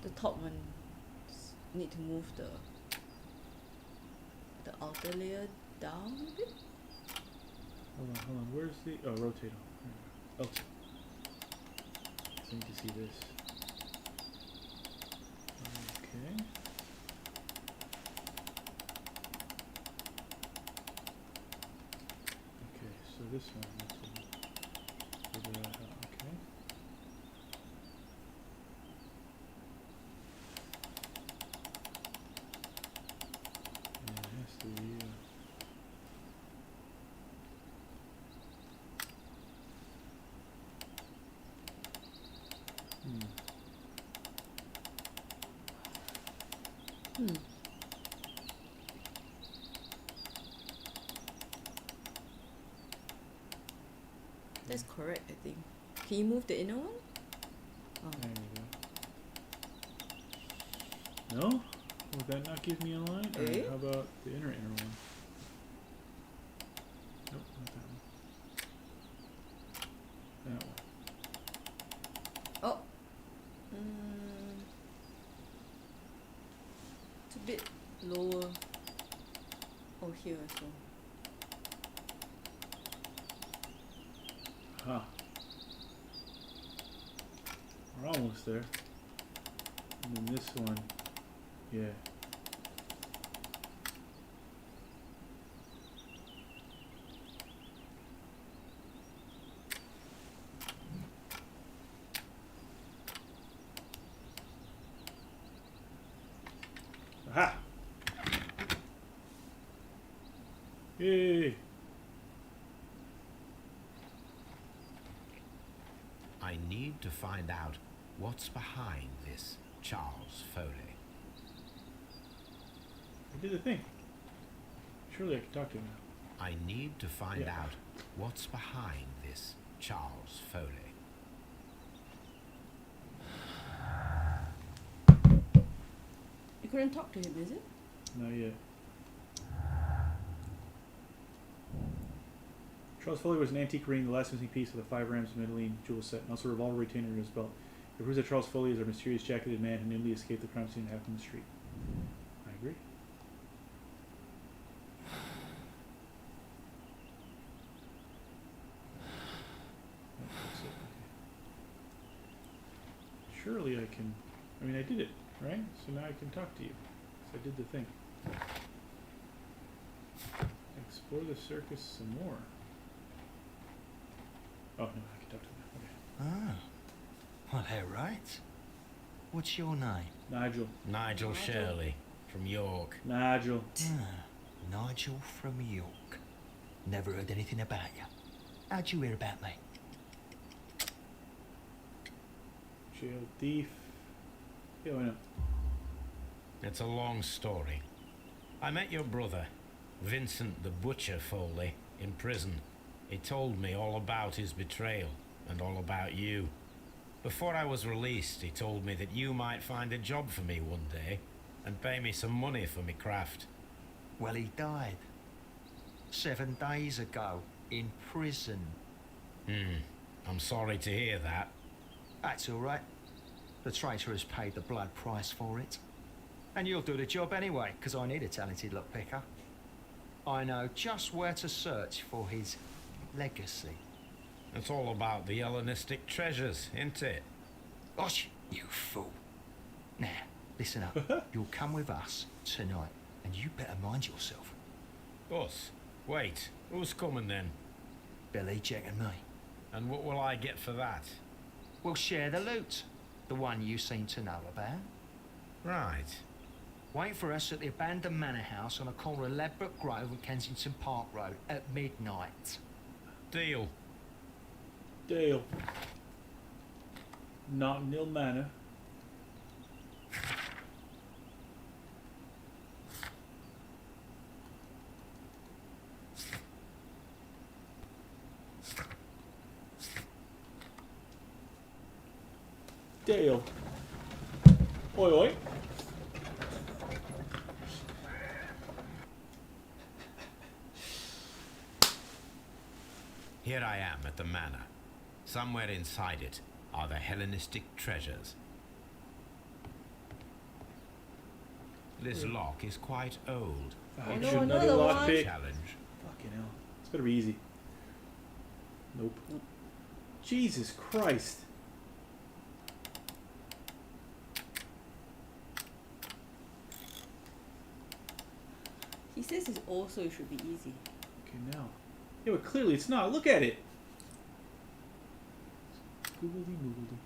the top one need to move the outer layer down a bit. hold on. Where's the rotate on? Oh. So I need to see this. Okay. Okay, so this one needs to figure that out. Okay. And it has to be Hmm. That's correct, I think. Can you move the inner one? Oh. There we go. No? Would that not give me a line? Or Eh? how about the inner one? Nope, not that one. That one. Oh. It's a bit lower. Oh, here as well. Huh. We're almost there. And then this one. Yeah. Aha! Yay! I need to find out what's behind this Charles Foley. I did the thing. Surely I can talk to him now. I need to find Yeah. out what's behind this Charles Foley. You couldn't talk to him, is it? Not yet. Charles Foley was an antique ring, the last missing piece of the 5 Rams Medellin jewel set, and also a revolver retainer in his belt. It proves that Charles Foley is a mysterious jacketed man who nimbly escaped the crime scene at Half Moon Street. I agree. That's it. Okay. Surely I can. I mean, I did it, right? So now I can talk to you. So I did the thing. Explore the circus some more. Oh, no, I can talk to him. Okay. Ah. Well, they're right. What's your name? Nigel. Nigel Shirley from York. Nigel. Ah, Nigel from York. Never heard anything about you. How'd you hear about me? Jail thief. Yeah, why not? It's a long story. I met your brother, Vincent the Butcher Foley, in prison. He told me all about his betrayal and all about you. Before I was released, he told me that you might find a job for me one day and pay me some money for me craft. Well, he died 7 days ago in prison. I'm sorry to hear that. That's all right. The traitor has paid the blood price for it. And you'll do the job anyway, because I need a talented lockpicker. I know just where to search for his legacy. It's all about the Hellenistic treasures, isn't it? Gosh, you fool. Now, listen up. You'll come with us tonight, and you better mind yourself. Us? Wait, who's coming then? Billy, Jack and me. And what will I get for that? We'll share the loot. The one you seem to know about. Right. Wait for us at the abandoned manor house on the corner of Ladbroke Grove and Kensington Park Road at midnight. Deal. Dale. Not Nil Manor. Dale. Oi, oi. Here I am at the manor. Somewhere inside it are the Hellenistic treasures. This lock is quite old. Oh, no, should another one. lockpick. Challenge. Fucking hell. It's better be easy. Nope. Jesus Christ. He says it also should be easy. Okay, now. Yeah, but clearly it's not. Look at it. Googledy moogledy.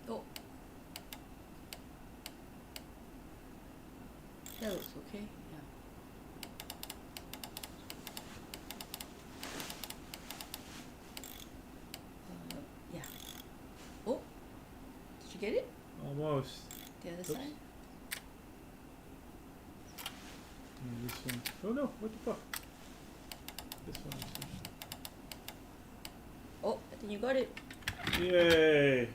Oh. That looks okay. Yeah. Yeah. Oh. Did you get it? Almost. The other Oops. side? Yeah, this one. Oh no, what the fuck? This one. Oh, I think you got it. Yay!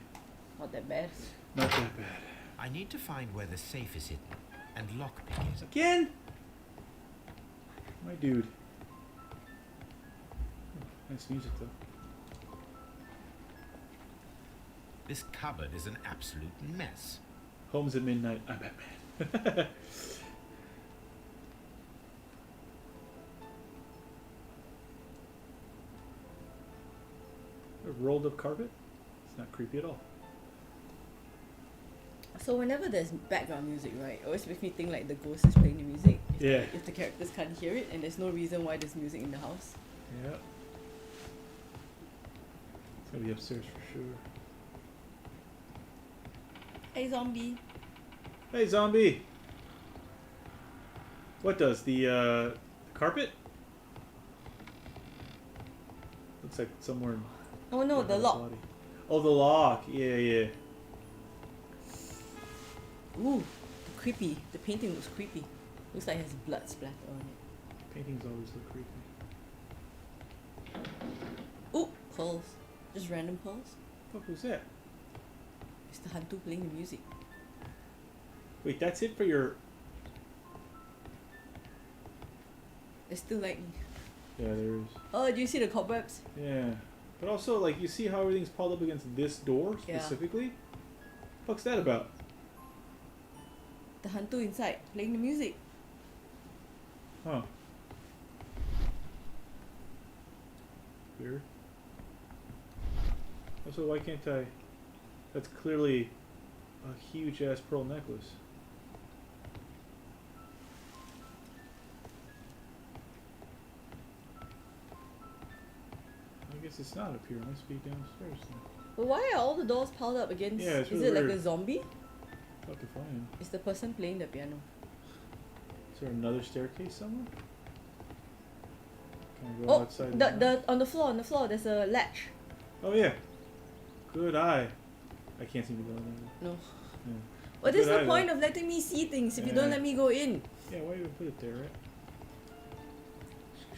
Not that bad. Not that bad. I need to find where the safe is hidden and lockpick is. Again? My dude. Oh, nice music though. This cupboard is an absolute mess. Holmes at midnight. I'm Batman. A rolled up carpet? It's not creepy at all. So whenever there's background music, right, it always makes me think like the ghost is playing the music. Yeah. If the characters can't hear it and there's no reason why there's music in the house. Yeah. It's gonna be upstairs for sure. Hey zombie. Hey zombie! What does the carpet? Looks like somewhere. Oh no, the lock. Body. Oh, the lock. Yeah, yeah. Ooh, creepy. The painting looks creepy. Looks like it has blood splatter on it. Paintings always look creepy. Ooh, pearls. Just random pearls. What was that? It's the hantu playing the music. Wait, that's it for your. It's still lightning. Yeah, there is. Oh, do you see the cobwebs? Yeah, but also like you see how everything's piled up against this door specifically. Yeah. What's that about? The hantu inside playing the music. Huh. Weird. Also, why can't I? That's clearly a huge ass pearl necklace. I guess it's not up here. It must be downstairs then. But why are all the doors piled up against? Yeah, it's is really it like weird. a zombie? Fuck if I am. It's the person playing the piano. Is there another staircase somewhere? Can I go Oh, outside? the on the floor, there's a latch. Oh yeah. Good eye. I can't seem to go in there. No. Yeah. What is Good the eye, point though. of letting me see things if you don't Yeah. let me go in? Yeah, why even put it there, right?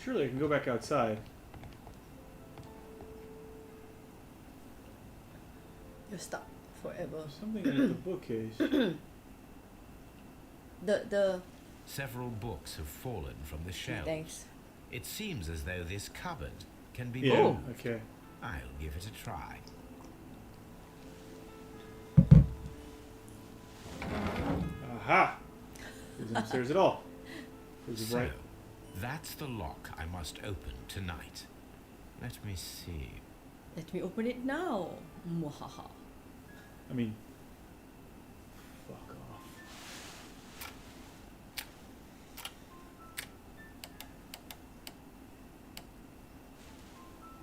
Surely I can go back outside. You're stuck forever. There's something in the bookcase. The Several books have fallen from the shelves. thanks. It seems as though this cupboard can be Yeah, moved. okay. I'll give it a try. Aha! Isn't upstairs at all. Is it So, right? that's the lock I must open tonight. Let me see. Let me open it now. Mwahaha. I mean, fuck off.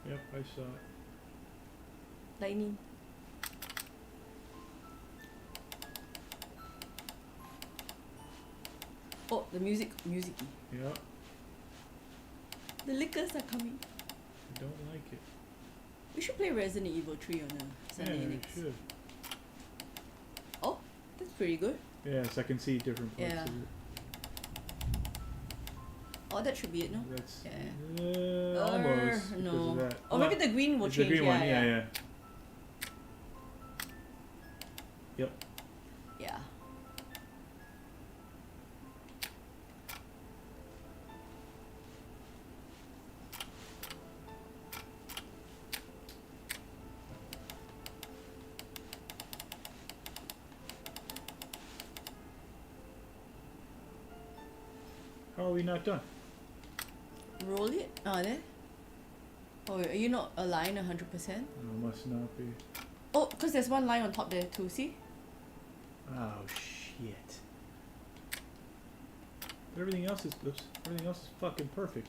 Yep, I saw it. Lightning. Oh, the music-y. Yep, The liquors are coming. I don't like it. We should play Resident Evil 3 on a Yeah, Sunday we next. should. Oh, that's pretty good. Yes, I can see different parts Yeah. of it. Oh, that should be it, no? That's Yeah. almost because no. of that. Or maybe the green will It's change. the green yeah, one, yeah. Yep. Yeah. How are we not done? Roll it. Oh, there. Oh, are you not aligned 100%? No, must not be. Oh, because there's one line on top there too, see? Oh shit. But everything else is fucking perfect.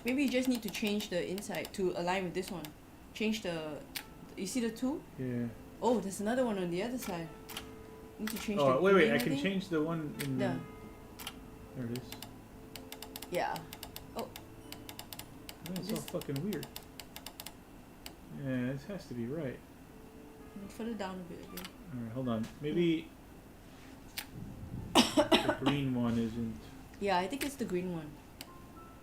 Maybe you just need to change the inside to align with this one. Change the... You see the two? Yeah. Oh, there's another one on the other side. Need to change the Oh wait, green, I can think? change the one in Yeah. There it is. Yeah. Oh, That's all This- fucking weird. Yeah, this has to be right. further down a bit again. Alright, hold on. Maybe the green one isn't. Yeah, I think it's the green one.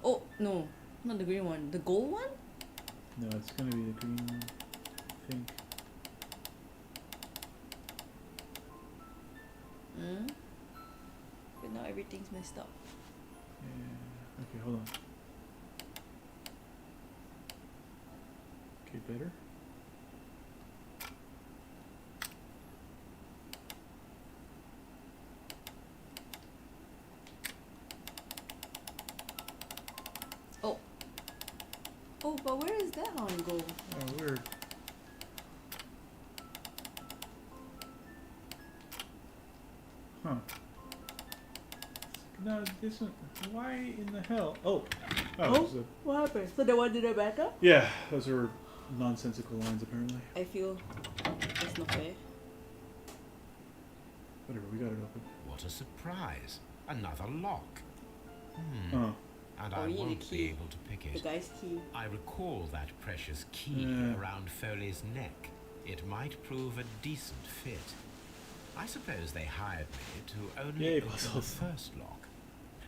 Oh, no. Not the green one. The gold one? No, it's gonna be the green one. I think. Mm. But now everything's messed up. Yeah. Okay, hold on. Okay, better. that long ago. Oh, weird. Huh. No, this one. Why in the hell? Oh. Oh. Oh, what happened? So the one didn't matter? Yeah, those are nonsensical lines apparently. I feel it's not fair. Whatever, we got it open. What a surprise. Another lock. Oh. And Oh, I we need a won't key. be able to pick The it. guy's key. I recall that precious key Yeah. around Foley's neck. It might prove a decent fit. I suppose they hired me to only Yay, open the puzzles. first lock.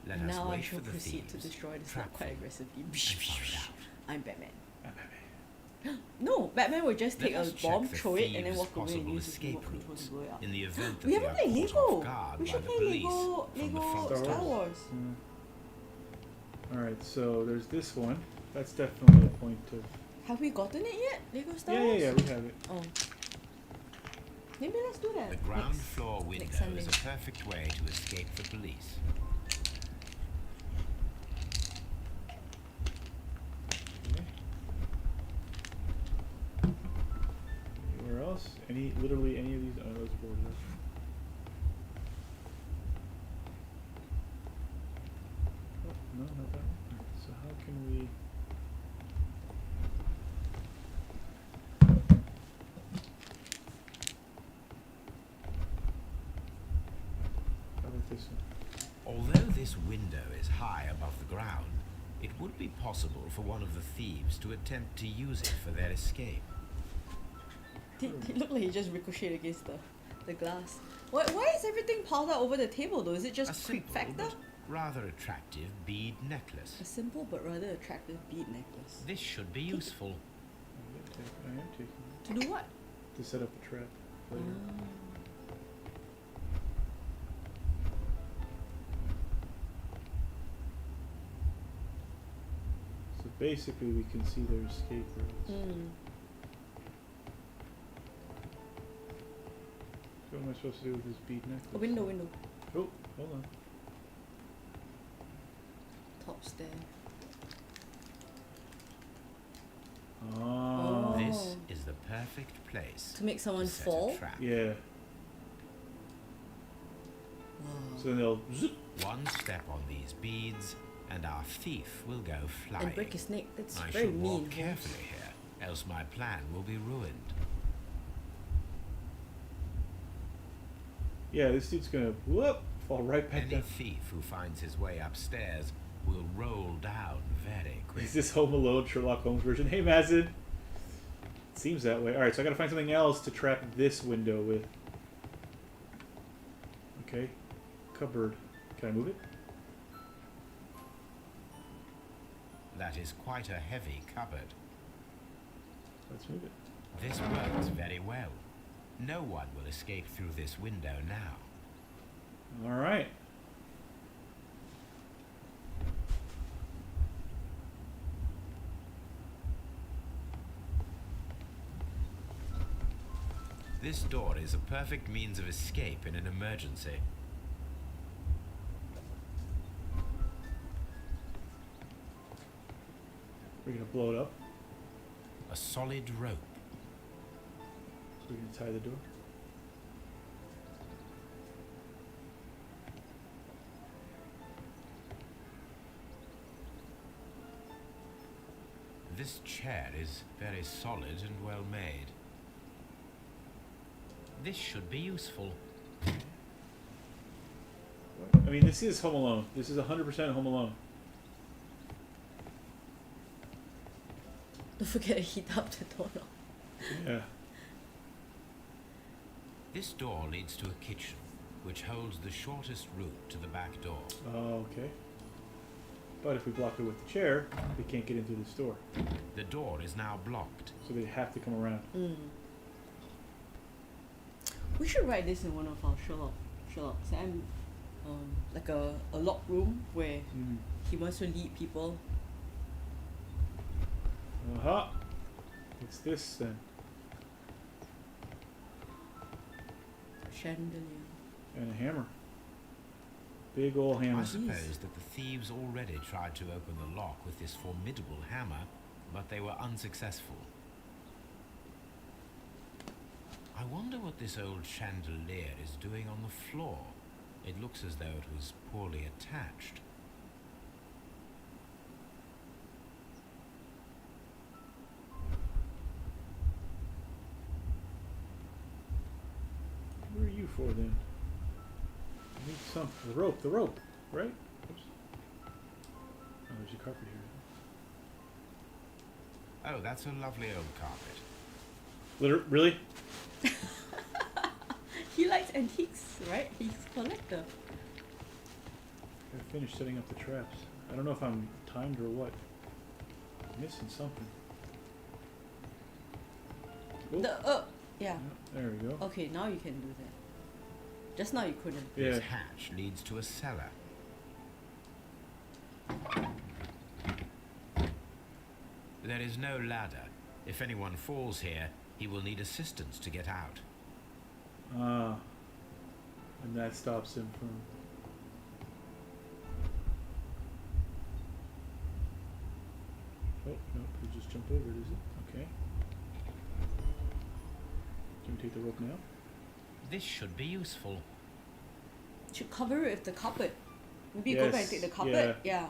Let us Now I wait shall for the proceed thieves, to destroy this trap lock quite them, aggressively. and find out. I'm Batman. Ah, baby. No, Batman would just take Let a us check bomb, the throw it, and then thieves' walk away and possible use his escape remote control to routes blow it up. in the event that We they haven't are played caught Lego. off guard We by should the play police Lego. from the Lego front Star door. Wars. Alright, so there's this one. That's definitely a point of. Have we gotten it yet? Lego Star Yeah, Wars? yeah, yeah, we have it. Oh. Maybe let's do that. The ground next- floor window next Sunday. is a perfect way to escape the police. Okay. Anywhere else? Literally any of these? Oh, those boards are. Oh, no, not that one. Alright, so how can we? How about this one? Although this window is high above the ground, it would be possible for one of the thieves to attempt to use it for their escape. It looked like he just ricocheted against the glass. Why is everything piled out over the table though? Is it A just creep simple factor? but rather attractive bead necklace. A simple but rather attractive bead necklace. This should be useful. I am taking it. To do what? To set up a trap. later. So basically we can see their escape routes. Mm. So what am I supposed to do with this bead necklace? A window. Oh, hold on. Top stair. Ah. This is the perfect place To make someone to set fall? a trap. Yeah. Wow. So then they'll zip. One step on these beads, and our thief will go flying. And break a snake. That's I very should mean. walk Holmes. carefully here, else my plan will be ruined. Yeah, this dude's gonna whoop fall right back Any down. thief who finds his way upstairs will roll down very quickly. Is this Home Alone Sherlock Holmes version? Hey, Mazin. Seems that way. All right, so I gotta find something else to trap this window with. Okay, cupboard. Can I move it? That is quite a heavy cupboard. Let's move it. This works very well. No one will escape through this window now. All right. This door is a perfect means of escape in an emergency. We're gonna blow it up. A solid rope. We're gonna tie the door. This chair is very solid and well made. This should be useful. I mean, this is Home Alone. This is 100% Home Alone. Don't forget to heat up the doorknob. Yeah. This door leads to a kitchen, which holds the shortest route to the back door. Oh, okay. But if we block it with the chair, they can't get into the store. The door is now blocked. So they have to come around. Mm. We should write this in one of our Sherlock. So I'm like a locked room where Mm. he wants to lead people. Aha! What's this then? Chandelier. And a hammer. Big ol' hammer. I suppose that the thieves already tried to open the lock with this formidable hammer, but they were unsuccessful. I wonder what this old chandelier is doing on the floor. It looks as though it was poorly attached. Where are you for then? I need some the rope, right? Oops. Oh, there's your carpet here. Oh, that's a lovely old carpet. Really? He likes antiques, right? He's a collector. I finished setting up the traps. I don't know if I'm timed or what. I'm missing something. Oh. Yeah. There we go. Okay, now you can do that. Just now you couldn't. Yeah. This hatch leads to a cellar. There is no ladder. If anyone falls here, he will need assistance to get out. Ah. And that stops him from... Oh, no, he just jumped over it, is it? Okay. Can we take the rope now? This should be useful. Should cover it with the carpet. Maybe you go back and take the carpet. Yeah.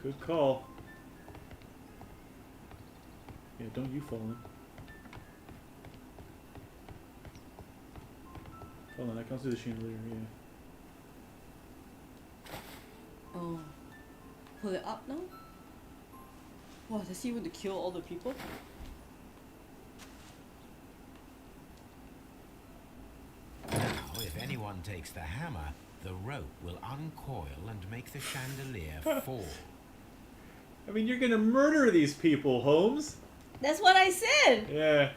Good call. Yeah, don't you fall in. Hold on, I can't do the chandelier, yeah. Oh. Pull it up now? Wow, does he want to kill all the people? Now, if anyone takes the hammer, the rope will uncoil and make the chandelier fall. I mean, you're gonna murder these people, Holmes. That's what I said! Yeah.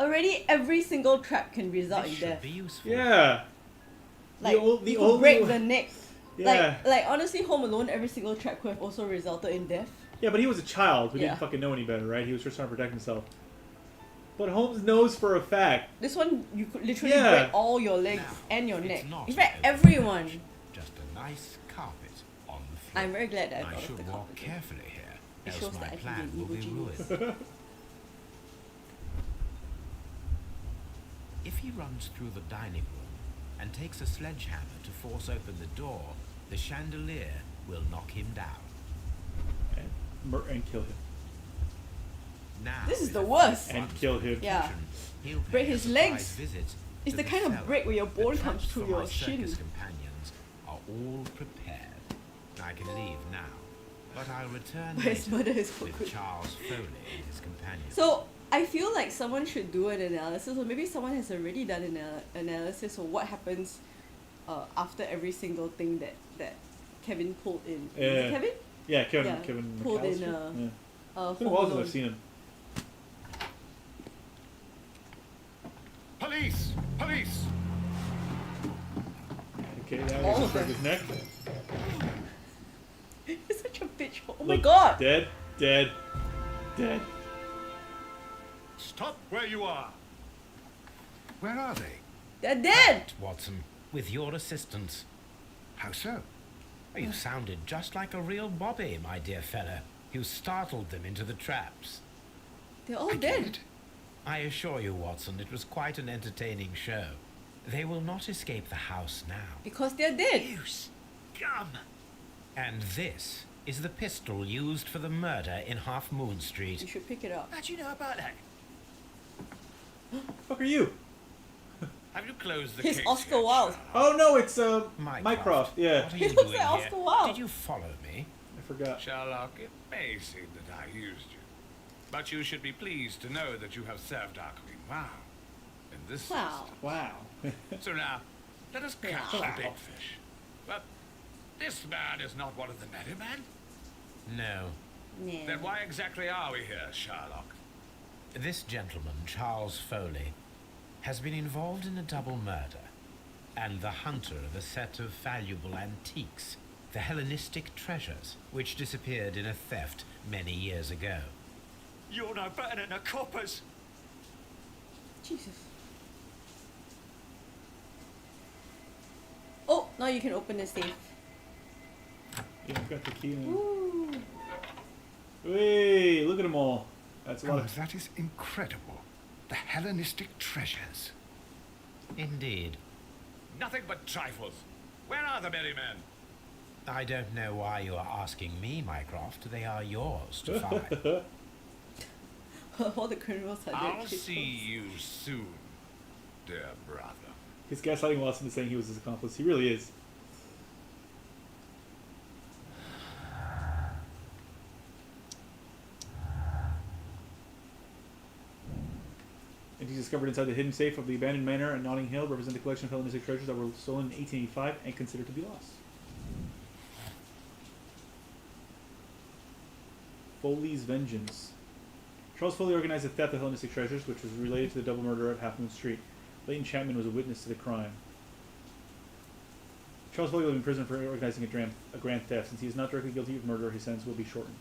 Already every single trap can result This in should death. be useful. Yeah. Like, the you only could break one- the neck. Yeah. Like honestly, Home Alone, every single trap could have also resulted in death. Yeah, but he was a child who Yeah. didn't fucking know any better, right? He was just trying to protect himself. But Holmes knows for a fact. This one, you could literally Yeah. break all your legs Now, and your it's neck. not In fact, an everyone. open hatch, just a nice carpet on the floor. I'm very glad that I I thought of should the walk carpet. carefully here, It else shows my that I can plan be will an be evil ruined. genius. If he runs through the dining room and takes a sledgehammer to force open the door, the chandelier will knock him down. And kill him. Now, This is with the a worst. And kill him. Yeah. he'll pay Break a his surprise legs. visit It's to the kind of cellar. break where your The bone traps comes through for your my shin. circus companions are all prepared. I can leave now, but I'll return His later murder is for with good. Charles Foley and his companions. So I feel like someone should do an analysis, or maybe someone has already done an analysis of what happens after every single thing that Kevin pulled in. Is it Kevin? Yeah, Kevin. Yeah, Kevin pulled in, McAllister? Yeah. It's been a Home while since Alone. I've seen him. Police! Police! Okay, that All was of break them. his neck. He's such a bitch. Oh my Look, god! Dead. Dead. Dead. Stop where you are. Where are they? They're dead! Watson, with your assistance. How so? You sounded just like a real Bobby, my dear fellow. You startled them into the traps. They're all I dead. did. I assure you, Watson, it was quite an entertaining show. They will not escape the house now. Because they're dead. Use. Gum. And this is the pistol used for the murder in Half Moon You Street. should pick it up. How do you know about that? Fuck are you? Have you closed the He's case Oscar yet, Wilde. Sherlock? Oh no, it's Mycroft. Yeah, What are He you looks doing like here? Oscar Wilde. Did you follow me? I forgot. Sherlock, it may seem that I used you, but you should be pleased to know that you have served our queen well. In this Wow. Wow. instance. So now, let us catch Wow. the big fish. But this man is not one of the merry men. No. Then why exactly are we here, Sherlock? This gentleman, Charles Foley, has been involved in a double murder and the hunter of a set of valuable antiques, the Hellenistic treasures, which disappeared in a theft many years ago. You're no better than the coppers. Jesus. Oh, now you can open the safe. Yeah, I've got the key in. Ooh. Hey, look at them all. That's a lot Holmes, of... that is incredible. The Hellenistic treasures. Indeed. Nothing but trifles. Where are the merry men? I don't know why you are asking me, Mycroft. They are yours to find. All the criminals are dead. I'll see you soon, dear brother. He's gaslighting Watson into saying he was his accomplice. He really is. And he's discovered inside the hidden safe of the abandoned manor at Notting Hill represent the collection of Hellenistic treasures that were stolen in 1885 and considered to be lost. Foley's Vengeance. Charles Foley organized the theft of Hellenistic treasures, which was related to the double murder at Half Moon Street. Leighton Chapman was a witness to the crime. Charles Foley will be in prison for organizing a grand theft. Since he is not directly guilty of murder, his sentence will be shortened.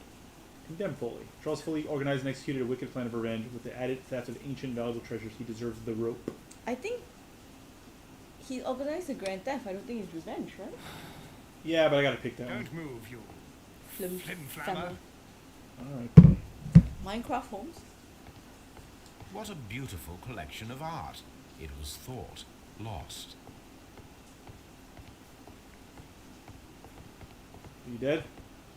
Condemn Foley. Charles Foley organized and executed a wicked plan of revenge. With the added theft of ancient valuable treasures, he deserves the rope. I think he organized a grand theft. I don't think it's revenge, right? Yeah, but I gotta pick that one. Don't move, you Flim flim-flammer. Alright. Minecraft Holmes? What a beautiful collection of art. It was thought lost. Are you dead?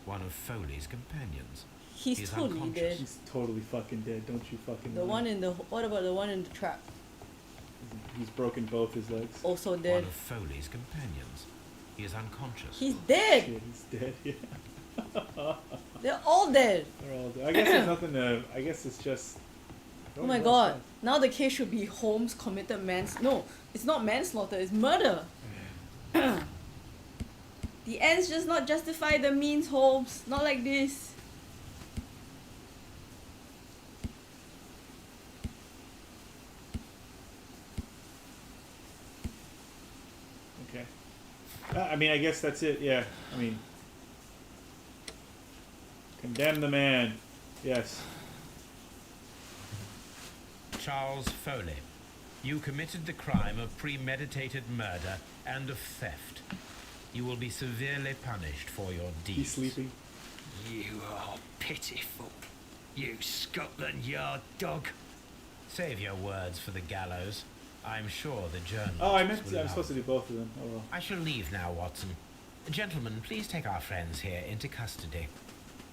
One of Foley's companions. He's totally unconscious. dead. He's totally fucking dead. Don't you fucking The lie. one in the... What about the one in the trap? He's broken both his legs. Also One dead. of Foley's companions. He is unconscious. He's dead! Shit, he's dead. Yeah. They're all dead! They're all dead. I guess there's nothing to... I guess it's just... Oh my god. Now the case should be Holmes committed No, it's not manslaughter, it's murder! The ends just not justify the means, Holmes. Not like this. Okay. I mean, I guess that's it. Yeah. I mean... Condemn the man. Yes. Charles Foley, you committed the crime of premeditated murder and of theft. You will be severely punished for your deeds. He's sleeping. You are pitiful. You Scotland Yard dog. Save your words for the gallows. I'm sure the journalists Oh, I meant will to, I'm love supposed to do both of them. Oh well. I shall leave now, Watson. Gentlemen, please take our friends here into custody.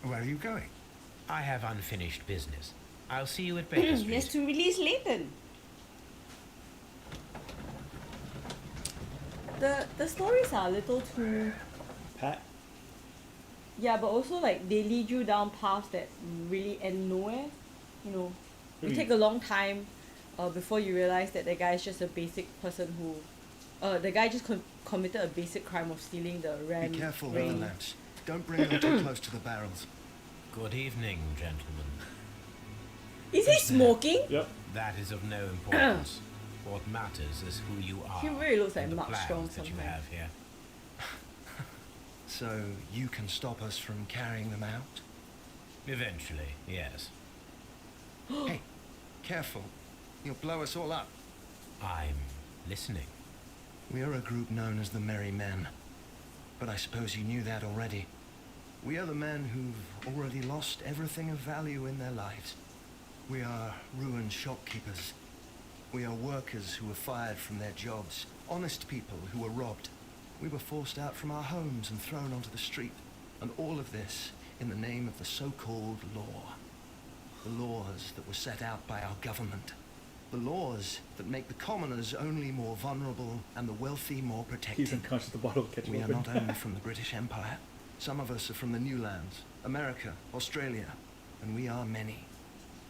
Where are you going? I have unfinished business. I'll see you at Baker Street. Yes, to release Leighton. The stories are a little too... Pat? Yeah, but also like they lead you down paths that really end nowhere. You know, you take a long time before you realize that the guy is just a basic person who... the guy just committed a basic crime of stealing the ram. Be careful with ring. the lamps. Don't bring them too close to the barrels. Good evening, gentlemen. Is he smoking? Yep. That is of no importance. What matters is who you are. He really looks like and the Mark plans Strong that you somehow. have here. So you can stop us from carrying them out? Eventually, yes. Hey, careful. You'll blow us all up. I'm listening. We are a group known as the Merry Men. But I suppose you knew that already. We are the men who've already lost everything of value in their lives. We are ruined shopkeepers. We are workers who were fired from their jobs. Honest people who were robbed. We were forced out from our homes and thrown onto the street. And all of this in the name of the so-called law. The laws that were set out by our government. The laws that make the commoners only more vulnerable and the wealthy more protected. He's unconscious. The bottle will catch him We are open. not only from the British Empire. Some of us are from the New Lands, America, Australia, and we are many.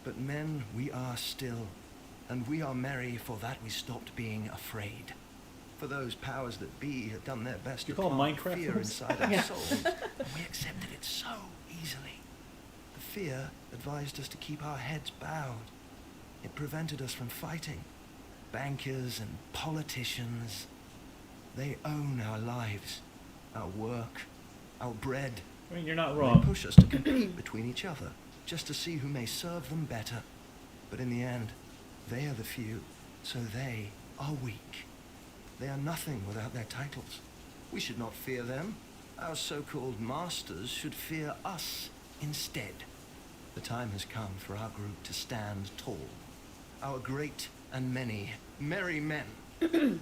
But men we are still, and we are merry for that we stopped being afraid. For those powers that be had done their best You to call it plant Minecraft fear rules? inside our Yeah. souls, and we accepted it so easily. The fear advised us to keep our heads bowed. It prevented us from fighting. Bankers and politicians, they own our lives, our work, our bread. I mean, you're not They wrong. push us to compete between each other, just to see who may serve them better. But in the end, they are the few, so they are weak. They are nothing without their titles. We should not fear them. Our so-called masters should fear us instead. The time has come for our group to stand tall. Our great and many merry men.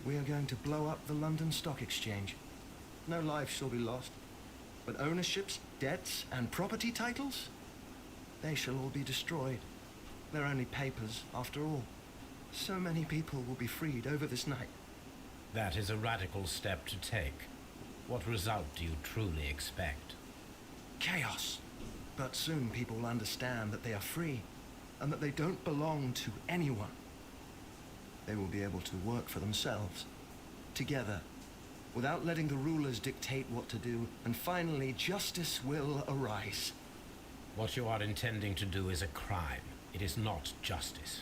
We are going to blow up the London Stock Exchange. No lives shall be lost, but ownerships, debts, and property titles, they shall all be destroyed. They're only papers, after all. So many people will be freed over this night. That is a radical step to take. What result do you truly expect? Chaos. But soon people will understand that they are free, and that they don't belong to anyone. They will be able to work for themselves, together, without letting the rulers dictate what to do, and finally justice will arise. What you are intending to do is a crime. It is not justice.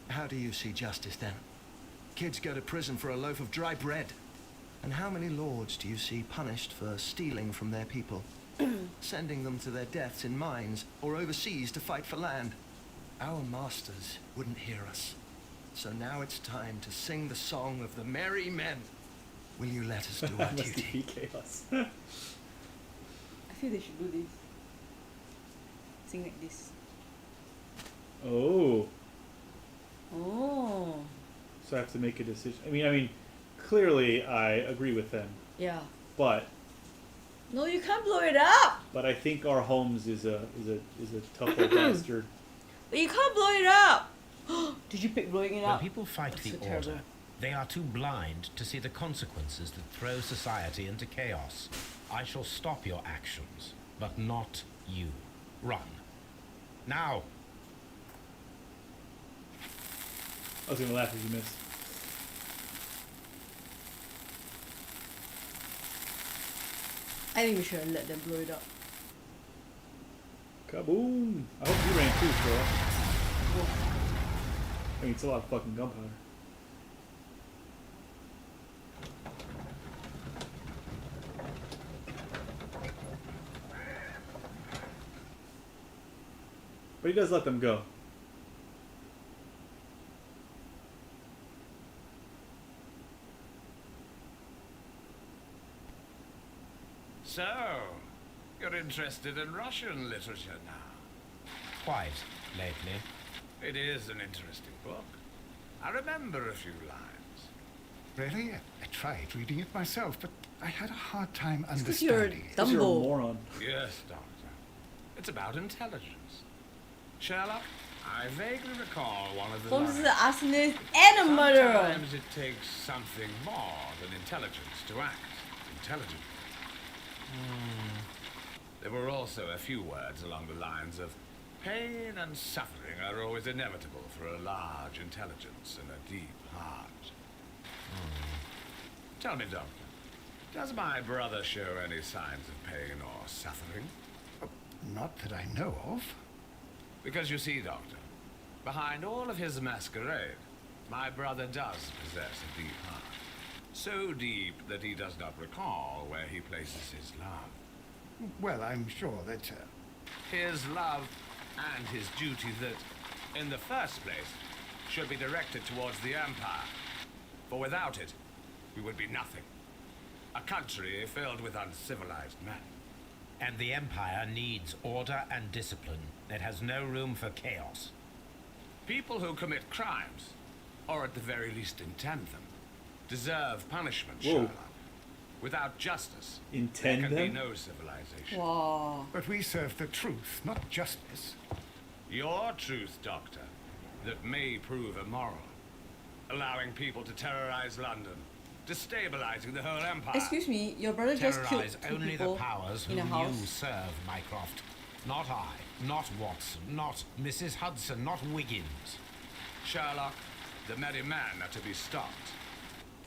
How do you see justice then? Kids go to prison for a loaf of dry bread. And how many lords do you see punished for stealing from their people? Sending them to their deaths in mines or overseas to fight for land? Our masters wouldn't hear us. So now it's time to sing the song of the merry men. Will you let us do our Must duty? be chaos. I feel they should do this. Sing like this. Oh. Oh. So I have to make a decision. I mean, clearly I agree with them, Yeah. but No, you can't blow it up. I think our Holmes is a tough old bastard. But you can't blow it up. Did you pick blowing it When up? people fight That's the so order, terrible. they are too blind to see the consequences that throw society into chaos. I shall stop your actions, but not you. Run. Now! I was gonna laugh if you missed. I think we should have let them blow it up. Kaboom! I hope you ran too, Sherlock. I mean, it's a lot of fucking gunpowder. But he does let them go. So, you're interested in Russian literature now? Quite, lately. It is an interesting book. I remember a few lines. Really? I tried reading it myself, but I had a hard time It's because you're understanding it. Because you're a Dumbo. moron. Yes, Doctor. It's about intelligence. Sherlock, I vaguely recall one of the Holmes is lines. an arsonist and a murderer. Sometimes it takes something more than intelligence to act intelligent. There were also a few words along the lines of pain and suffering are always inevitable for a large intelligence and a deep heart. Tell me, Doctor, does my brother show any signs of pain or suffering? Not that I know of. Because you see, Doctor, behind all of his masquerade, my brother does possess a deep heart. So deep that he does not recall where he places his love. Well, I'm sure that... His love and his duty that, in the first place, should be directed towards the Empire. For without it, we would be nothing. A country filled with uncivilized men. And the Empire needs order and discipline. It has no room for chaos. People who commit crimes, or at the very least intend them, deserve punishment, Whoa. Sherlock. Without justice, Intend there can them? be no civilization. Wow. But we serve the truth, not justice. Your truth, Doctor, that may prove immoral. Allowing people to terrorize London, destabilizing the whole empire. Excuse me, your brother just killed Terrorize two only people the powers in a whom house. you serve, Mycroft. Not I, not Watson, not Mrs. Hudson, not Wiggins. Sherlock, the merry men are to be stopped.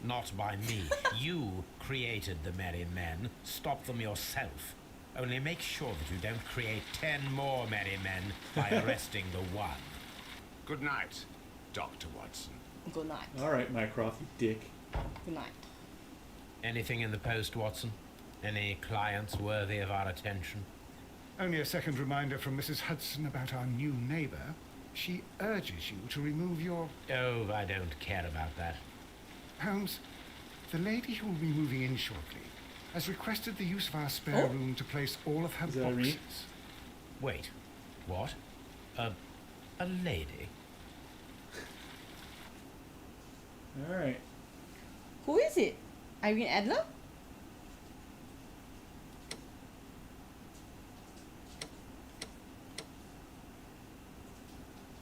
Not by me. You created the merry men. Stop them yourself. Only make sure that you don't create 10 more merry men by arresting the one. Good night, Dr. Watson. Good night. Alright, Mycroft, you dick. Good night. Anything in the post, Watson? Any clients worthy of our attention? Only a second reminder from Mrs. Hudson about our new neighbor. She urges you to remove your... Oh, I don't care about that. Holmes, the lady who will be moving in shortly has requested the use of our spare Oh. room to place all of her Is that me? boxes. Wait, what? A lady? All right. Who is it? Irene Adler?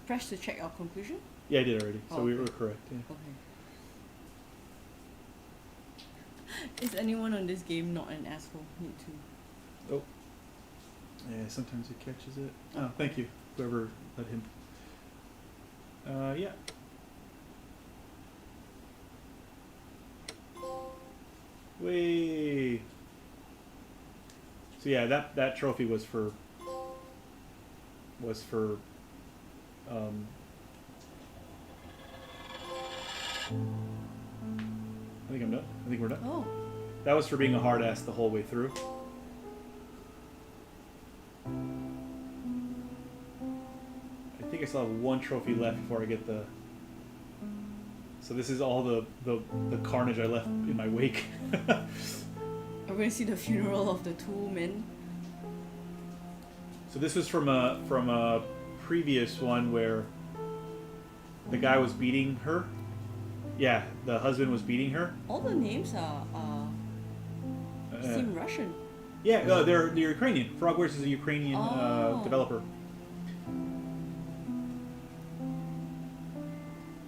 Press to check our conclusion. Yeah, I did already. So Oh, we okay. were correct. Yeah. Okay. Is anyone on this game not an asshole? Need to. Oh. Yeah, sometimes it catches it. Oh, thank you. Whoever let him. Yeah. Way. So yeah, that trophy was for. I think I'm done. I think we're done. Oh. That was for being a hard ass the whole way through. I think I still have one trophy left before I get the. So this is all the carnage I left in my wake. Are we gonna see the funeral of the two men? So this was from a previous one where the guy was beating her. Yeah, the husband was beating her. All the names are seem Russian. Yeah, they're Ukrainian. Frogwares is a Ukrainian developer.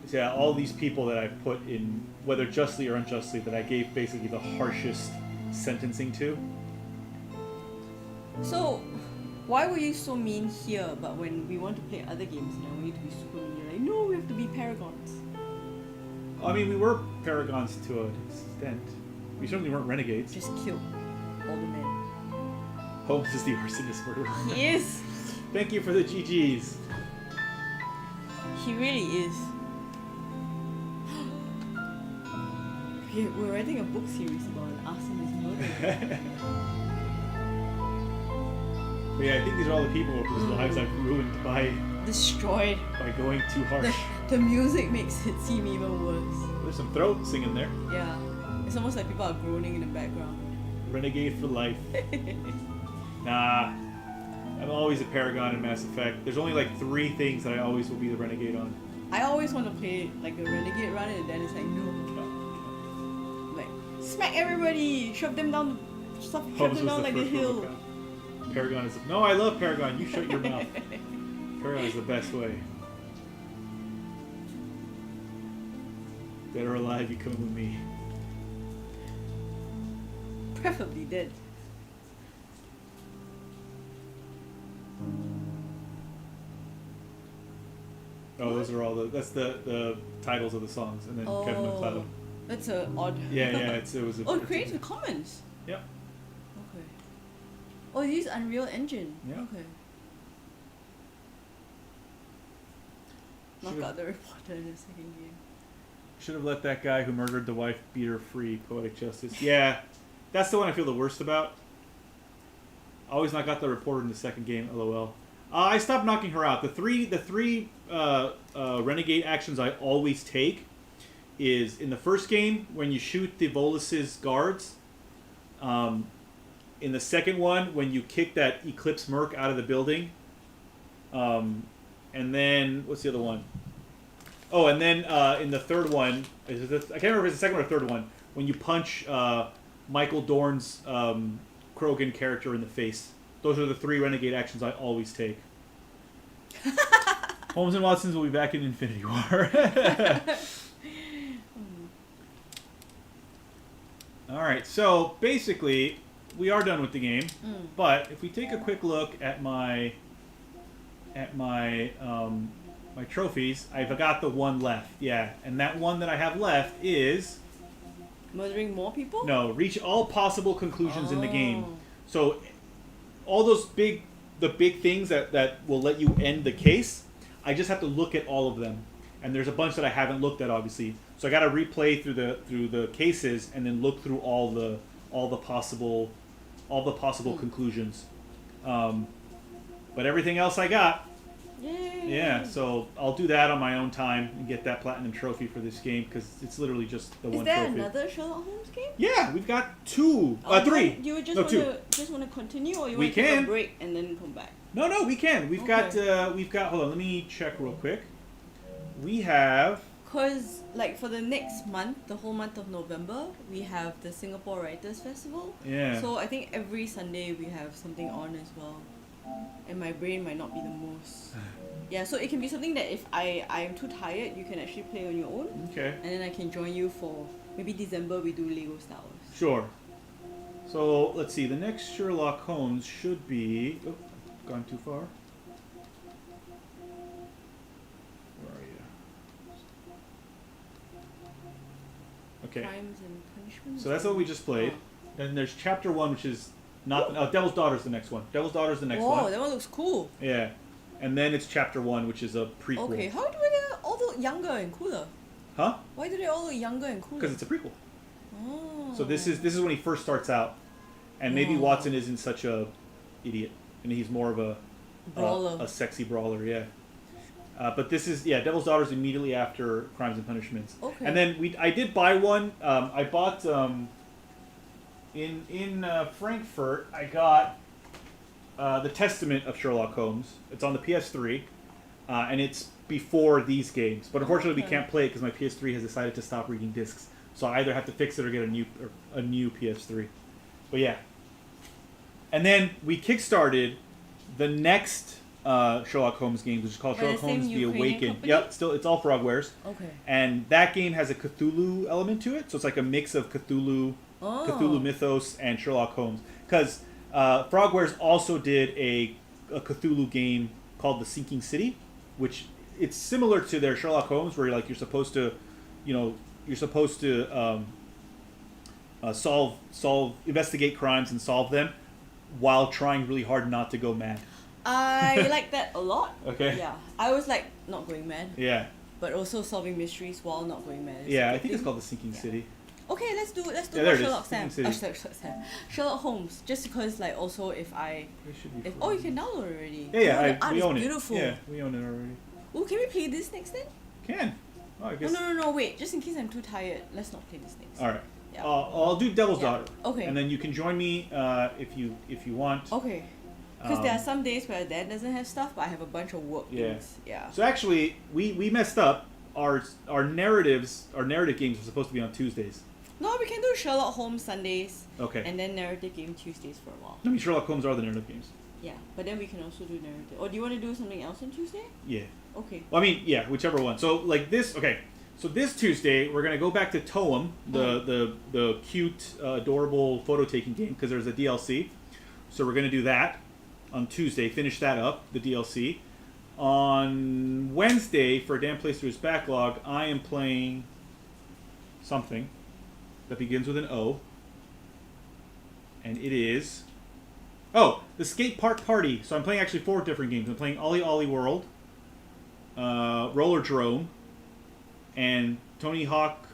So yeah, all these people that I put in, whether justly or unjustly, that I gave basically the harshest sentencing to. So, why were you so mean here, but when we want to play other games now, we need to be super mean? You're like, no, we have to be paragons. I mean, we were paragons to an extent. We certainly weren't renegades. Just kill all the men. Holmes is the arsonist murderer. He is. Thank you for the GGs. He really is. We're writing a book series about an arsonist murderer. But yeah, I think these are all the people whose lives I've ruined by Destroyed. going too harsh. The music makes it seem even worse. There's some throat singing there. Yeah. It's almost like people are groaning in the background. Renegade for life. Nah. I'm always a paragon in Mass Effect. There's only like 3 things that I always will be the renegade on. I always want to play like a renegade run, and then it's like, no. Like, smack everybody! Shove them down, shove them down like the hill. Paragon is... No, I love Paragon. You shut your mouth. Paragon is the best way. Dead or alive, you come with me. Preferably dead. Oh, those are all that's the titles of the songs, and then Kevin MacLeod. That's a odd. Yeah, it was a. Oh, Creative Commons. Yeah. Okay. Oh, you use Unreal Engine. Yeah. Okay. Knock out the reporter in the second game. Should have let that guy who murdered the wife beat her free. Poetic justice. Yeah, that's the one I feel the worst about. I always knock out the reporter in the second game. LOL. I stopped knocking her out. The three renegade actions I always take is in the first game when you shoot the Volus's guards. In the second one when you kick that Eclipse Merc out of the building. And then what's the other one? Oh, and then in the third one, I can't remember if it's the second or third one, when you punch Michael Dorn's Krogan character in the face. Those are the 3 renegade actions I always take. Holmes and Watson's will be back in Infinity War. Alright, so basically, we are done with the game. But if we take a quick look at my my trophies, I've got the one left. Yeah, and that one that I have left is... Murdering more people? No, reach all possible conclusions in the game. So, all those big things that will let you end the case, I just have to look at all of them. And there's a bunch that I haven't looked at, obviously. So I got to replay through the cases and then look through all the possible conclusions. But everything else I got. Yay. Yeah, so I'll do that on my own time and get that platinum trophy for this game because it's literally just the one trophy. Is there another Sherlock Holmes game? Yeah, we've got 2, 3. You would just no, want to continue, or you We want to take can. a break and then come back? No, we can. We've got. Hold on, let me check real quick. We have. Cause like for the next month, the whole month of November, we have the Singapore Writers Festival. Yeah. So I think every Sunday we have something on as well, and my brain might not be the most. Yeah, so it can be something that if I am too tired, you can actually play on your own. Okay. And then I can join you for maybe December. We do Lego Star Wars. Sure. So let's see. The next Sherlock Holmes should be. Oh, gone too far. Where are you? Okay. Crimes and Punishments. So that's what we just played. Then there's Chapter 1, which is not. Devil's Daughter's the next one. Devil's Daughter's the next one. Oh, that one looks cool. Yeah. And then it's Chapter 1, which is a prequel. Okay, how do they all look younger and cooler? Huh? Why do they all look younger and cooler? Because it's a prequel. Oh. So this is when he first starts out, and maybe Watson isn't such a idiot, and he's more of a brawler, a sexy brawler, yeah. But this is Devil's Daughter's immediately after Crimes and Punishments. Okay. And then I did buy one. I bought in Frankfurt. I got The Testament of Sherlock Holmes. It's on the PS3, and it's before these games. But unfortunately, we can't play it because my PS3 has decided to stop reading discs. So I either have to fix it or get a new PS3. But yeah. And then we kickstarted the next Sherlock Holmes game, which is called Sherlock Holmes: The Awakened. Yep, it's all Frogwares. Okay. And that game has a Cthulhu element to it, so it's like a mix of Cthulhu mythos and Sherlock Holmes. Because Frogwares also did a Cthulhu game called The Sinking City, which it's similar to their Sherlock Holmes, where you're supposed to, investigate crimes and solve them, while trying really hard not to go mad. I like that a lot. Okay. Yeah, I was like not going mad. Yeah. But also solving mysteries while not going mad. Yeah, I think it's called The Sinking City. Okay, let's do Sherlock Holmes. Just because also if you can download it already. Yeah, we own it. Beautiful. Yeah, we own it already. Oh, can we play this next then? Can. Oh, I guess. No, wait. Just in case I'm too tired, let's not play this next. All right. Yeah. I'll do Devil's Daughter. Okay. And then you can join me if you want. Okay. Because there are some days where Dad doesn't have stuff, but I have a bunch of work things. Yeah. So actually, we messed up. Our narrative games are supposed to be on Tuesdays. No, we can do Sherlock Holmes Sundays. Okay. And then narrative game Tuesdays for a while. I mean, Sherlock Holmes are the narrative games. Yeah, but then we can also do narrative. Or do you want to do something else on Tuesday? Yeah. Okay. Well, I mean, yeah, whichever one. So like this. Okay. So this Tuesday, we're gonna go back to Toem, the cute, adorable photo taking game, because there's a DLC. So we're gonna do that on Tuesday. Finish that up, the DLC. On Wednesday, for Dan plays through his backlog, I am playing something that begins with an O, and it is the Skate Park Party. So I'm playing actually 4 different games. I'm playing Ollie Ollie World, Roller Drome, and Tony Hawk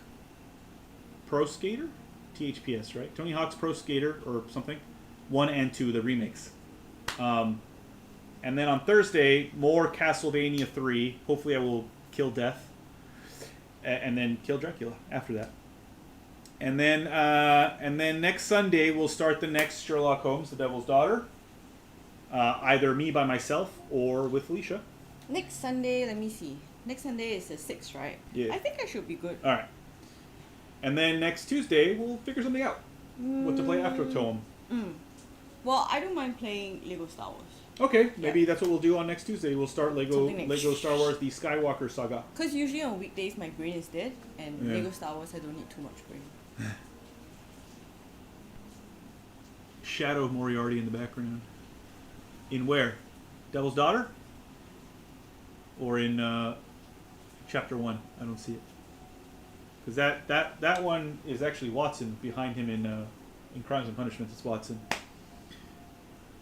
Pro Skater? THPS, right? Tony Hawk's Pro Skater or something. 1 and 2, the remakes. And then on Thursday, more Castlevania 3. Hopefully I will kill Death. And then kill Dracula after that. And then next Sunday, we'll start the next Sherlock Holmes, The Devil's Daughter. Either me by myself or with Felicia. Next Sunday, let me see. Next Sunday is the 6th, right? Yeah. I think I should be good. All right. And then next Tuesday, we'll figure something out. What to play after Toem. Well, I don't mind playing Lego Star Wars. Okay, maybe that's what we'll do on next Tuesday. We'll start Lego Something Star Wars, the Skywalker Saga. Because usually on weekdays, my brain is dead. And Lego Star Wars, I don't need too much brain. Shadow of Moriarty in the background. In where? Devil's Daughter? Or in Chapter 1? I don't see it. Because that one is actually Watson. Behind him in Crimes and Punishments, it's Watson.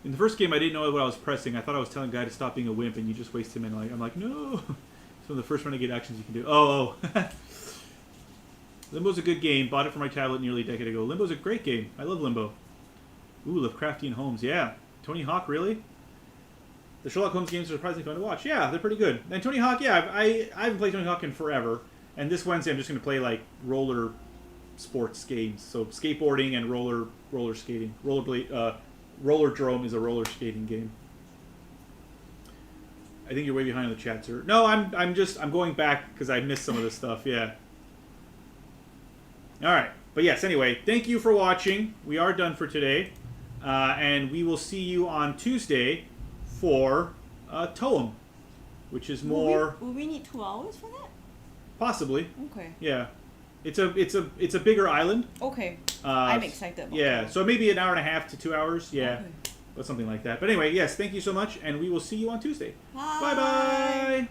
In the first game, I didn't know what I was pressing. I thought I was telling Guy to stop being a wimp, and you just waste him. And I'm like, no. It's one of the first renegade actions you can do. Oh. Limbo's a good game. Bought it for my tablet nearly a decade ago. Limbo's a great game. I love Limbo. Ooh, Lovecraftian Holmes. Yeah. Tony Hawk, really? The Sherlock Holmes games are surprisingly fun to watch. Yeah, they're pretty good. And Tony Hawk, yeah, I haven't played Tony Hawk in forever. And this Wednesday, I'm just going to play like roller sports games. So skateboarding and roller skating. Roller Drome is a roller skating game. I think you're way behind on the chat, sir. No, I'm going back because I missed some of this stuff. Yeah. All right, but yes. Anyway, thank you for watching. We are done for today, and we will see you on Tuesday for Toem, which is more. Will we need 2 hours for that? Possibly. Okay. Yeah, it's a bigger island. Okay. I'm excited about Yeah, that. so maybe an hour and a half to 2 hours. Yeah, Okay. but something like that. But anyway, yes, thank you so much, and we will see you on Tuesday. Bye. Bye bye.